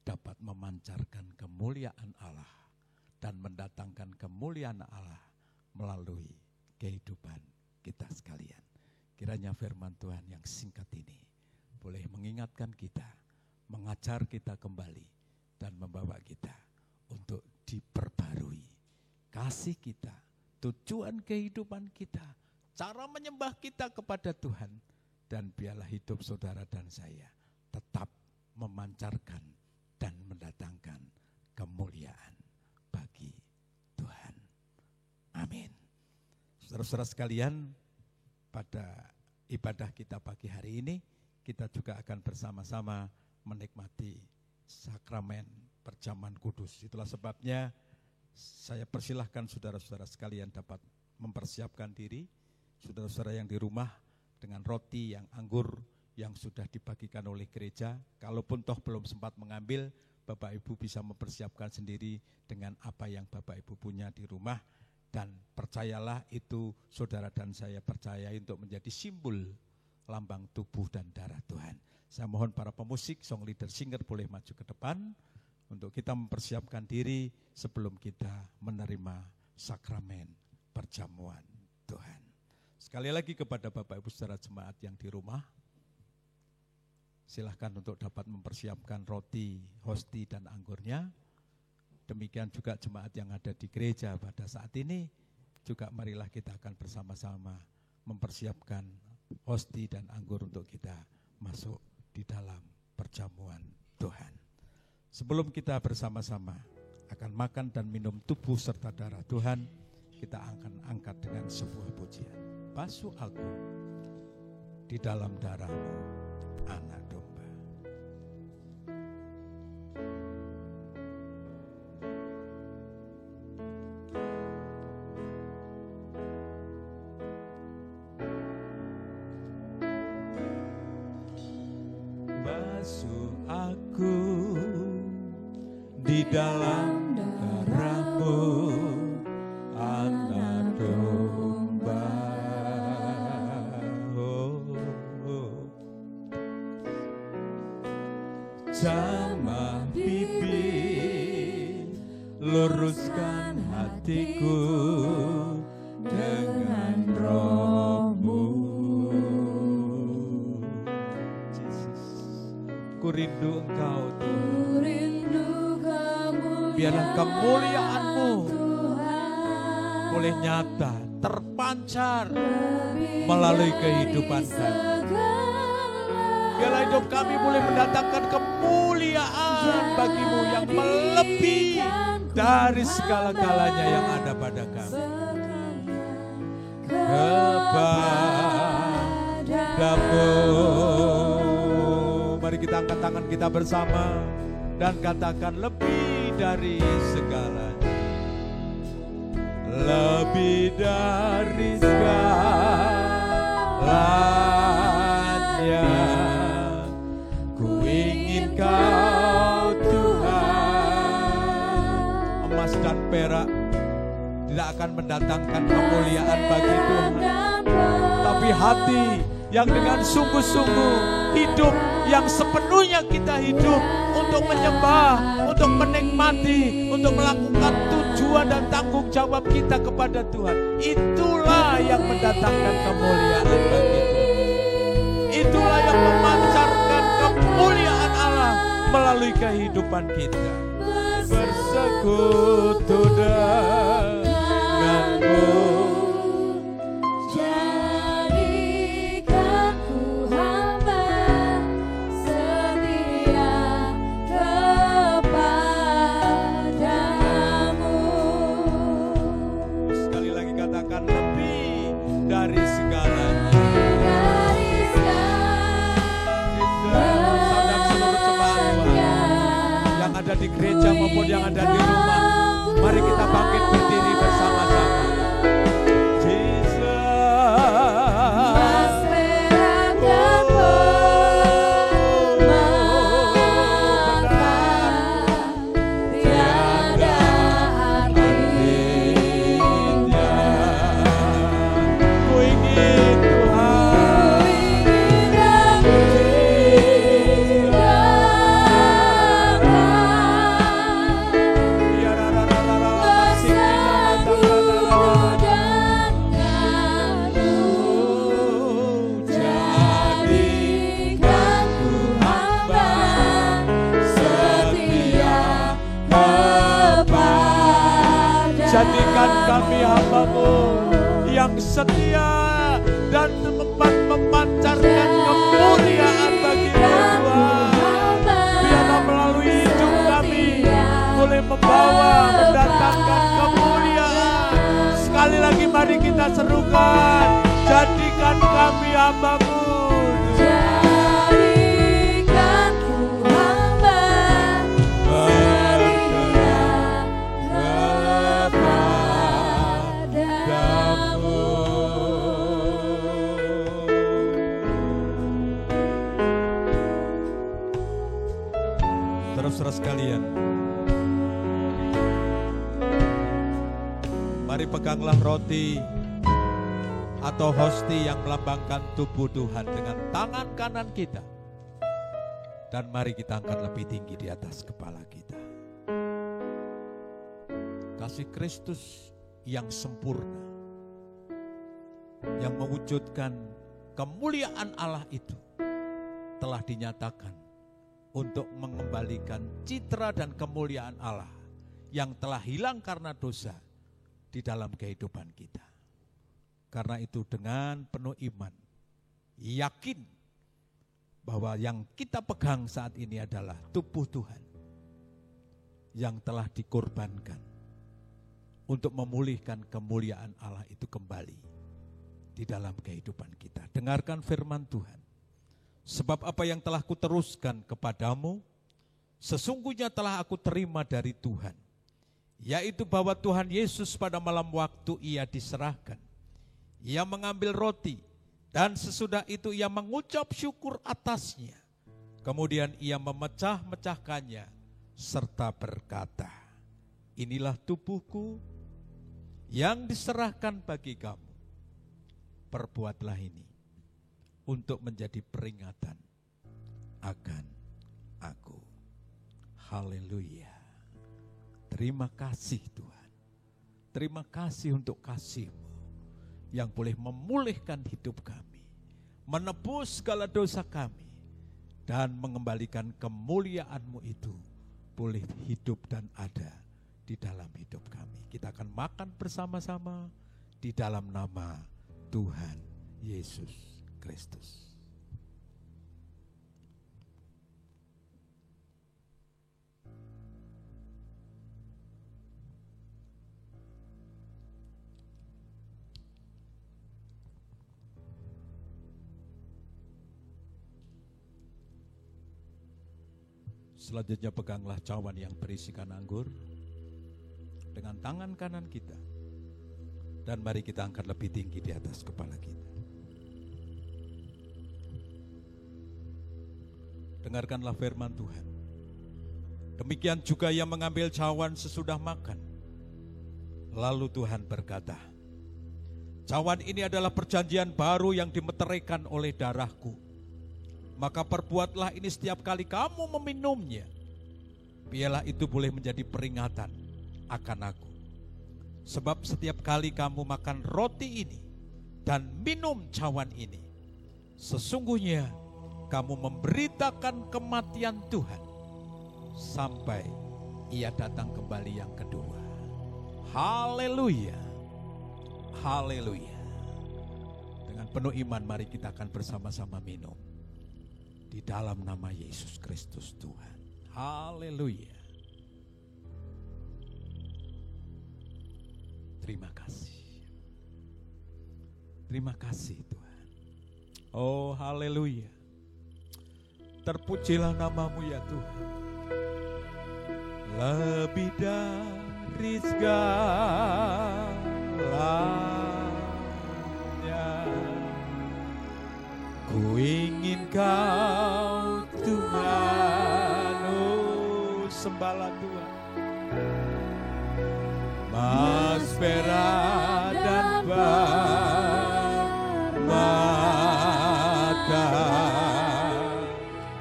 dapat memancarkan kemuliaan Allah dan mendatangkan kemuliaan Allah melalui kehidupan kita sekalian. Kiranya firman Tuhan yang singkat ini boleh mengingatkan kita, mengajar kita kembali, dan membawa kita untuk diperbarui kasih kita, tujuan kehidupan kita, cara menyembah kita kepada Tuhan, dan biarlah hidup saudara dan saya tetap memancarkan dan mendatangkan kemuliaan bagi Tuhan. Amin. Saudara-saudara sekalian, pada ibadah kita pagi hari ini, kita juga akan bersama-sama menikmati sakramen perjamuan kudus. Itulah sebabnya saya persilahkan saudara-saudara sekalian dapat mempersiapkan diri. Saudara-saudara yang di rumah dengan roti yang anggur yang sudah dibagikan oleh gereja, kalaupun toh belum sempat mengambil, Bapak Ibu bisa mempersiapkan sendiri dengan apa yang Bapak Ibu punya di rumah. Dan percayalah itu saudara dan saya percaya untuk menjadi simbol lambang tubuh dan darah Tuhan. Saya mohon para pemusik, song leader, singer boleh maju ke depan untuk kita mempersiapkan diri sebelum kita menerima sakramen perjamuan Tuhan. Sekali lagi kepada Bapak Ibu saudara jemaat yang di rumah, silahkan untuk dapat mempersiapkan roti, hosti dan anggurnya. Demikian juga jemaat yang ada di gereja pada saat ini, juga marilah kita akan bersama-sama mempersiapkan hosti dan anggur untuk kita masuk di dalam perjamuan Tuhan. Sebelum kita bersama-sama akan makan dan minum tubuh serta darah Tuhan, kita akan angkat dengan sebuah pujian. Basuh aku di dalam darah-Mu, anak domba. Basuh aku di dalam darah-Mu, anak domba. Jamah bibir, luruskan hatiku dengan Roh-Mu. Ku rindu Engkau Tuhan. Biarlah kemuliaan-Mu boleh nyata, terpancar melalui kehidupan kami. Biarlah hidup kami boleh mendatangkan kemuliaan bagi-Mu yang melebihi dari segala-galanya yang ada pada kami. Kepada angkat tangan kita bersama dan katakan lebih dari segalanya. Lebih dari segalanya, ku ingin Kau Tuhan. Emas dan perak tidak akan mendatangkan kemuliaan bagi Tuhan, tapi hati yang dengan sungguh-sungguh hidup, yang sepenuhnya kita hidup untuk menyembah, untuk menikmati, untuk melakukan tujuan dan tanggung jawab kita kepada Tuhan. Itulah yang mendatangkan kemuliaan bagi Tuhan. Itulah yang memancarkan kemuliaan Allah melalui kehidupan kita. Bersekutu denganmu, dari segalanya. Saudara seluruh jemaat Tuhan yang ada di gereja maupun yang ada di rumah, mari kita bangkit berdiri bersama-sama. Jadikan kami hamba-Mu yang setia dan memancarkan kemuliaan bagi-Mu Tuhan. Biarlah melalui hidup kami boleh membawa, mendatangkan kemuliaan. Sekali lagi mari kita serukan, jadikan kami hamba-Mu. Saudara sekalian, mari peganglah roti atau hosti yang melambangkan tubuh Tuhan dengan tangan kanan kita, dan mari kita angkat lebih tinggi di atas kepala kita. Kasih Kristus yang sempurna, yang mewujudkan kemuliaan Allah itu, telah dinyatakan untuk mengembalikan citra dan kemuliaan Allah yang telah hilang karena dosa di dalam kehidupan kita. Karena itu dengan penuh iman, yakin bahwa yang kita pegang saat ini adalah tubuh Tuhan yang telah dikorbankan untuk memulihkan kemuliaan Allah itu kembali di dalam kehidupan kita. Dengarkan firman Tuhan. Sebab apa yang telah kuteruskan kepadamu, sesungguhnya telah aku terima dari Tuhan, yaitu bahwa Tuhan Yesus pada malam waktu ia diserahkan, ia mengambil roti, dan sesudah itu ia mengucap syukur atasnya. Kemudian ia memecah-mecahkannya, serta berkata, inilah tubuhku yang diserahkan bagi kamu. Perbuatlah ini untuk menjadi peringatan akan aku. Haleluya. Terima kasih Tuhan. Terima kasih untuk kasih-Mu yang boleh memulihkan hidup kami, menebus segala dosa kami, dan mengembalikan kemuliaan-Mu itu boleh hidup dan ada di dalam hidup kami. Kita akan makan bersama-sama di dalam nama Tuhan Yesus Kristus. Selanjutnya peganglah cawan yang berisikan anggur dengan tangan kanan kita. Dan mari kita angkat lebih tinggi di atas kepala kita. Dengarkanlah firman Tuhan. Demikian juga yang mengambil cawan sesudah makan. Lalu Tuhan berkata, cawan ini adalah perjanjian baru yang dimeteraikan oleh darahku. Maka perbuatlah ini setiap kali kamu meminumnya. Biarlah itu boleh menjadi peringatan akan aku. Sebab setiap kali kamu makan roti ini dan minum cawan ini, sesungguhnya kamu memberitakan kematian Tuhan sampai Ia datang kembali yang kedua. Haleluya. Haleluya. Dengan penuh iman mari kita akan bersama-sama minum. Di dalam nama Yesus Kristus Tuhan. Haleluya. Terima kasih. Terima kasih Tuhan. Oh haleluya. Terpujilah namamu ya Tuhan. Lebih dari segalanya, ku ingin Kau Tuhan. Oh sembahlah Tuhan. Mas perak dan permata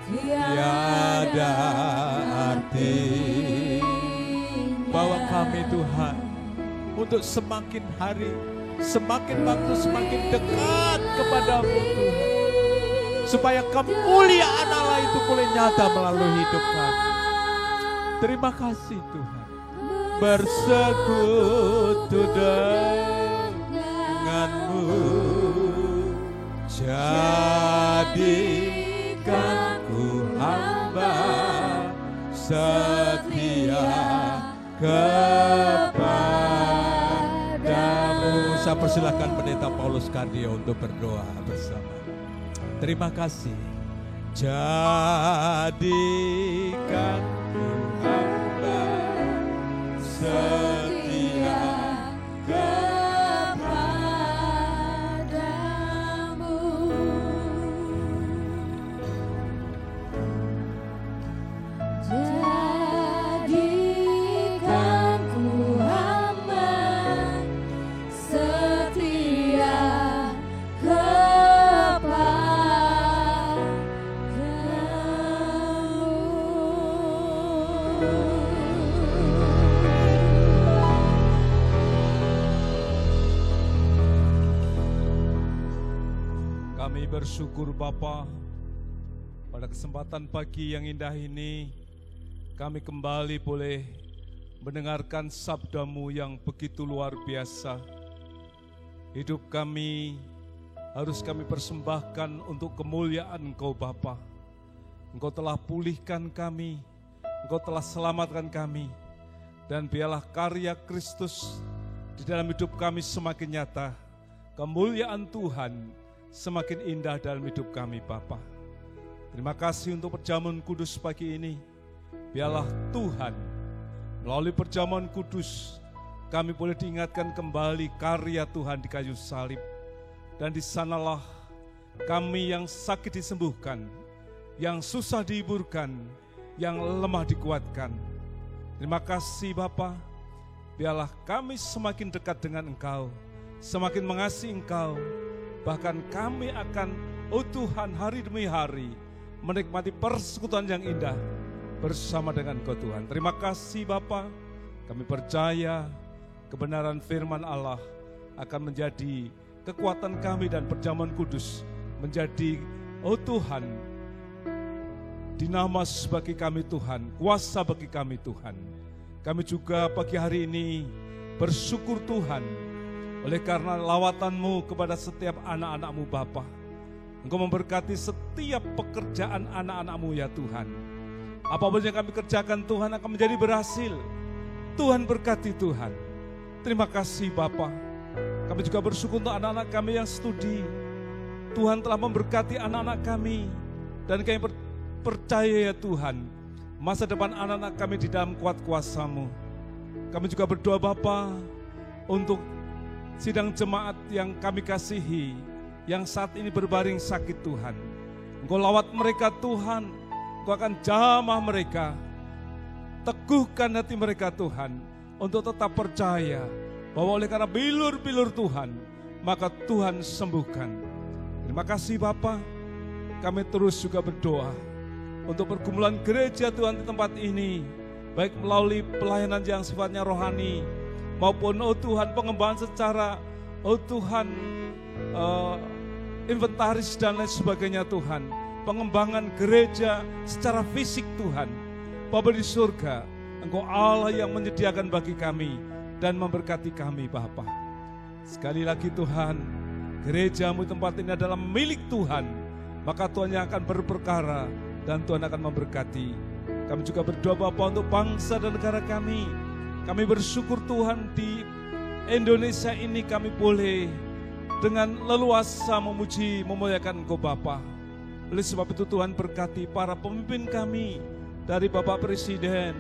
tiada arti. Bawa kami Tuhan untuk semakin hari, semakin waktu, semakin dekat kepadamu Tuhan. Supaya kemuliaan Allah itu boleh nyata melalui hidup kami. Terima kasih Tuhan. Bersekutu denganmu, jadikanku hamba setia kepadamu. Saya persilakan Pendeta Paulus Kardio untuk berdoa bersama. Terima kasih. Jadikanku hamba setia kepadamu. Jadikanku hamba setia Kami bersyukur Bapa, pada kesempatan pagi yang indah ini, kami kembali boleh mendengarkan sabda-Mu yang begitu luar biasa. Hidup kami harus kami persembahkan untuk kemuliaan Engkau Bapa. Engkau telah pulihkan kami, Engkau telah selamatkan kami, dan biarlah karya Kristus di dalam hidup kami semakin nyata. Kemuliaan Tuhan semakin indah dalam hidup kami Bapa. Terima kasih untuk perjamuan kudus pagi ini. Biarlah Tuhan melalui perjamuan kudus kami boleh diingatkan kembali karya Tuhan di kayu salib. Dan di sanalah kami yang sakit disembuhkan, yang susah dihiburkan, yang lemah dikuatkan. Terima kasih Bapa. Biarlah kami semakin dekat dengan Engkau, semakin mengasihi Engkau. Bahkan kami akan, oh Tuhan, hari demi hari menikmati persekutuan yang indah bersama dengan Engkau Tuhan. Terima kasih Bapa. Kami percaya kebenaran firman Allah akan menjadi kekuatan kami dan perjamuan kudus menjadi, oh Tuhan, dinamas bagi kami Tuhan, kuasa bagi kami Tuhan. Kami juga pagi hari ini bersyukur Tuhan, oleh karena lawatan-Mu kepada setiap anak-anak-Mu Bapa. Engkau memberkati setiap pekerjaan anak-anak-Mu ya Tuhan. Apapun yang kami kerjakan Tuhan akan menjadi berhasil. Tuhan berkati Tuhan. Terima kasih Bapa. Kami juga bersyukur untuk anak-anak kami yang studi. Tuhan telah memberkati anak-anak kami. Dan kami percaya ya Tuhan, masa depan anak-anak kami di dalam kuat kuasa-Mu. Kami juga berdoa Bapa untuk sidang jemaat yang kami kasihi, yang saat ini berbaring sakit Tuhan. Engkau lawat mereka Tuhan, Engkau akan jamah mereka, teguhkan hati mereka Tuhan, untuk tetap percaya bahwa oleh karena bilur-bilur Tuhan, maka Tuhan sembuhkan. Terima kasih Bapa. Kami terus juga berdoa untuk pergumulan gereja Tuhan di tempat ini, baik melalui pelayanan yang sifatnya rohani, maupun Tuhan pengembangan secara Tuhan inventaris dan lain sebagainya Tuhan. Pengembangan gereja secara fisik Tuhan. Bapa di surga, Engkau Allah yang menyediakan bagi kami dan memberkati kami Bapa. Sekali lagi Tuhan, gereja-Mu tempat ini adalah milik Tuhan, maka Tuhan yang akan berperkara dan Tuhan akan memberkati. Kami juga berdoa Bapa untuk bangsa dan negara kami. Kami bersyukur Tuhan di Indonesia ini kami boleh dengan leluasa memuji, memuliakan Engkau Bapa. Oleh sebab itu Tuhan berkati para pemimpin kami, dari Bapak Presiden,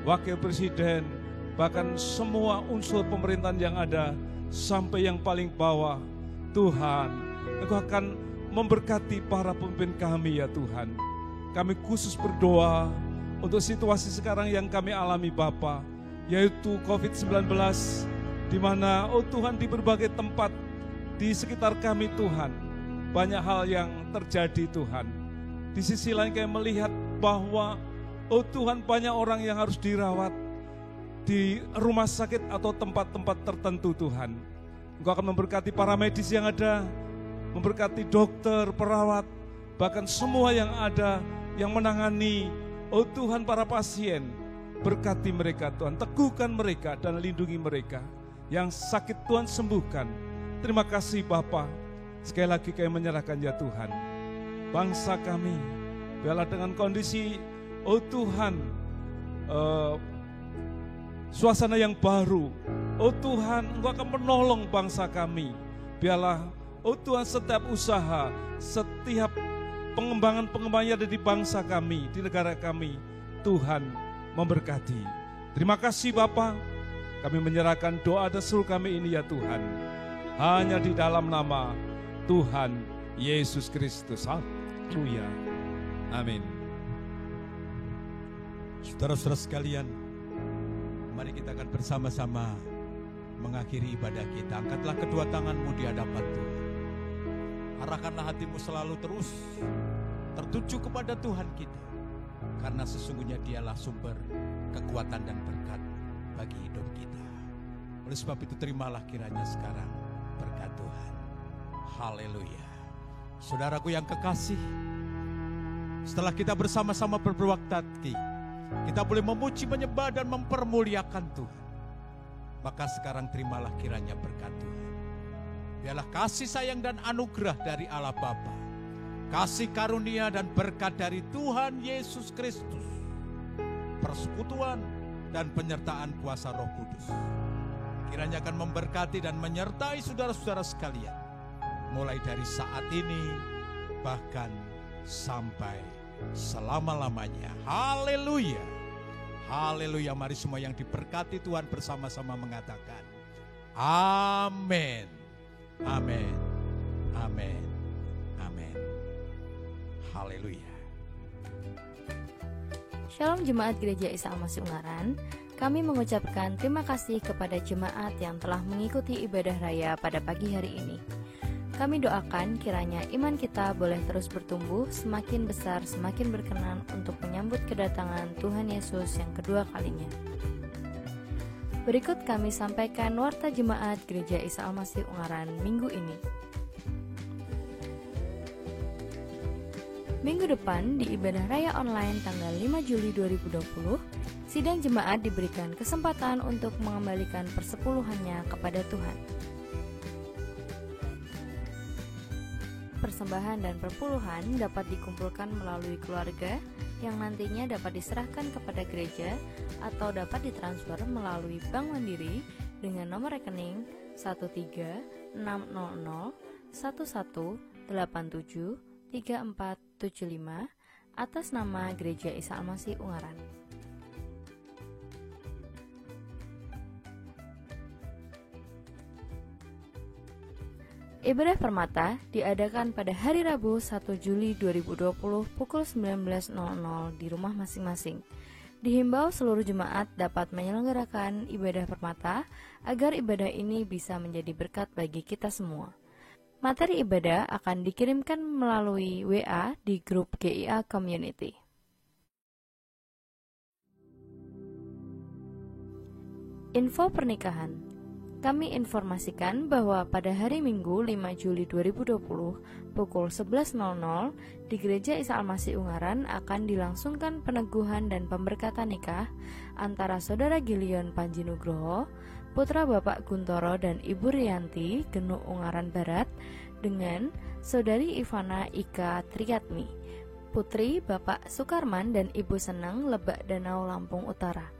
Wakil Presiden, bahkan semua unsur pemerintahan yang ada, sampai yang paling bawah. Tuhan, Engkau akan memberkati para pemimpin kami ya Tuhan. Kami khusus berdoa untuk situasi sekarang yang kami alami Bapa, yaitu COVID-19, di mana Tuhan di berbagai tempat di sekitar kami Tuhan, banyak hal yang terjadi Tuhan. Di sisi lain kami melihat bahwa Tuhan banyak orang yang harus dirawat di rumah sakit atau tempat-tempat tertentu Tuhan. Engkau akan memberkati para medis yang ada, memberkati dokter, perawat, bahkan semua yang ada yang menangani Tuhan para pasien. Berkati mereka Tuhan, teguhkan mereka dan lindungi mereka. Yang sakit Tuhan sembuhkan. Terima kasih Bapa. Sekali lagi kami menyerahkan ya Tuhan bangsa kami, biarlah dengan kondisi Tuhan suasana yang baru, Tuhan Engkau akan menolong bangsa kami. Biarlah Tuhan setiap usaha, setiap pengembangan yang ada di bangsa kami, di negara kami, Tuhan memberkati. Terima kasih Bapa. Kami menyerahkan doa dan seluruh kami ini ya Tuhan, hanya di dalam nama Tuhan Yesus Kristus. Haleluya. Amin. Saudara-saudara sekalian, mari kita akan bersama-sama mengakhiri ibadah kita. Angkatlah kedua tanganmu di hadapan Tuhan. Arahkanlah hatimu selalu terus tertuju kepada Tuhan kita, karena sesungguhnya Dialah sumber kekuatan dan berkat bagi hidup kita. Oleh sebab itu terimalah kiranya sekarang berkat Tuhan. Haleluya. Saudaraku yang kekasih, setelah kita bersama-sama berwaktu, kita boleh memuji, menyembah dan mempermuliakan Tuhan. Maka sekarang terimalah kiranya berkat Tuhan. Biarlah kasih sayang dan anugerah dari Allah Bapa, kasih karunia dan berkat dari Tuhan Yesus Kristus, persekutuan dan penyertaan kuasa Roh Kudus kiranya akan memberkati dan menyertai saudara-saudara sekalian, mulai dari saat ini bahkan sampai selama-lamanya. Haleluya. Haleluya. Mari semua yang diberkati Tuhan bersama-sama mengatakan amin. Amin. Amin. Amin. Haleluya. Shalom Jemaat Gereja Isa Al-Masih Ungaran. Kami mengucapkan terima kasih kepada jemaat yang telah mengikuti ibadah raya pada pagi hari ini. Kami doakan kiranya iman kita boleh terus bertumbuh, semakin besar, semakin berkenan untuk menyambut kedatangan Tuhan Yesus yang kedua kalinya. Berikut kami sampaikan warta jemaat Gereja Isa Al-Masih Ungaran minggu ini. Minggu depan di ibadah raya online tanggal 5 Juli 2020, sidang jemaat diberikan kesempatan untuk mengembalikan persepuluhannya kepada Tuhan. Persembahan dan perpuluhan dapat dikumpulkan melalui keluarga yang nantinya dapat diserahkan kepada gereja atau dapat ditransfer melalui Bank Mandiri dengan nomor rekening 1360011873475 atas nama Gereja Isa Almasih Ungaran. Ibadah Permata diadakan pada hari Rabu 1 Juli 2020 pukul 19.00 di rumah masing-masing. Dihimbau seluruh jemaat dapat menyelenggarakan ibadah permata agar ibadah ini bisa menjadi berkat bagi kita semua. Materi ibadah akan dikirimkan melalui WA di grup GIA Community. Info pernikahan. Kami informasikan bahwa pada hari Minggu 5 Juli 2020 pukul 11.00 di Gereja Isa Almasih Ungaran akan dilangsungkan peneguhan dan pemberkatan nikah antara Saudara Gilion Panji Nugroho, putra Bapak Guntoro dan Ibu Rianti, Genuk Ungaran Barat, dengan Saudari Ivana Ika Triatmi, putri Bapak Sukarman dan Ibu Seneng, Lebak Danau, Lampung Utara.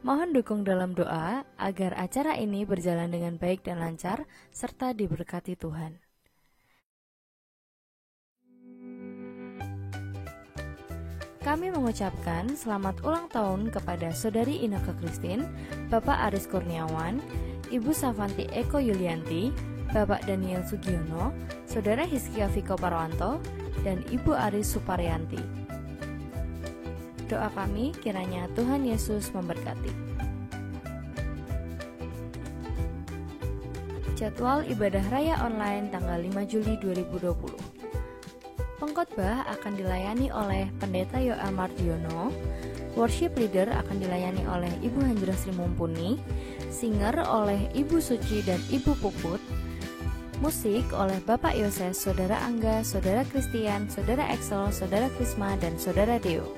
Mohon dukung dalam doa agar acara ini berjalan dengan baik dan lancar serta diberkati Tuhan. Kami mengucapkan selamat ulang tahun kepada Saudari Ineke Christine, Bapak Aris Kurniawan, Ibu Savanti Eko Yulianti, Bapak Daniel Sugiono, Saudara Hizkia Viko Parwanto, dan Ibu Aris Suparyanti. Doa kami kiranya Tuhan Yesus memberkati. Jadwal ibadah raya online tanggal 5 Juli 2020. Pengkhotbah akan dilayani oleh Pendeta Yoel Mardiono, worship leader akan dilayani oleh Ibu Hanjra Sri Mumpuni, singer oleh Ibu Suci dan Ibu Puput, musik oleh Bapak Yoses, Saudara Angga, Saudara Christian, Saudara Excel, Saudara Krisma, dan Saudara Deo.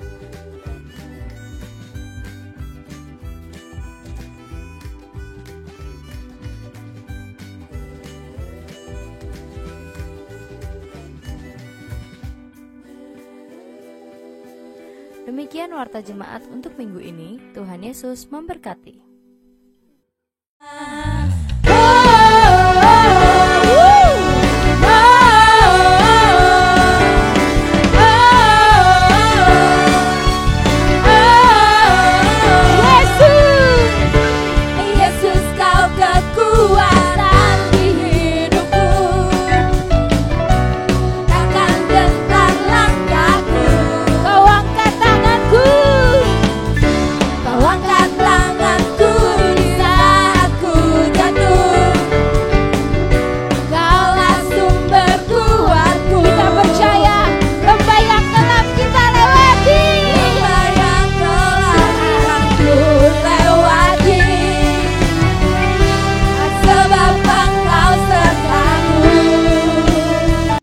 Demikian warta jemaat untuk minggu ini. Tuhan Yesus memberkati.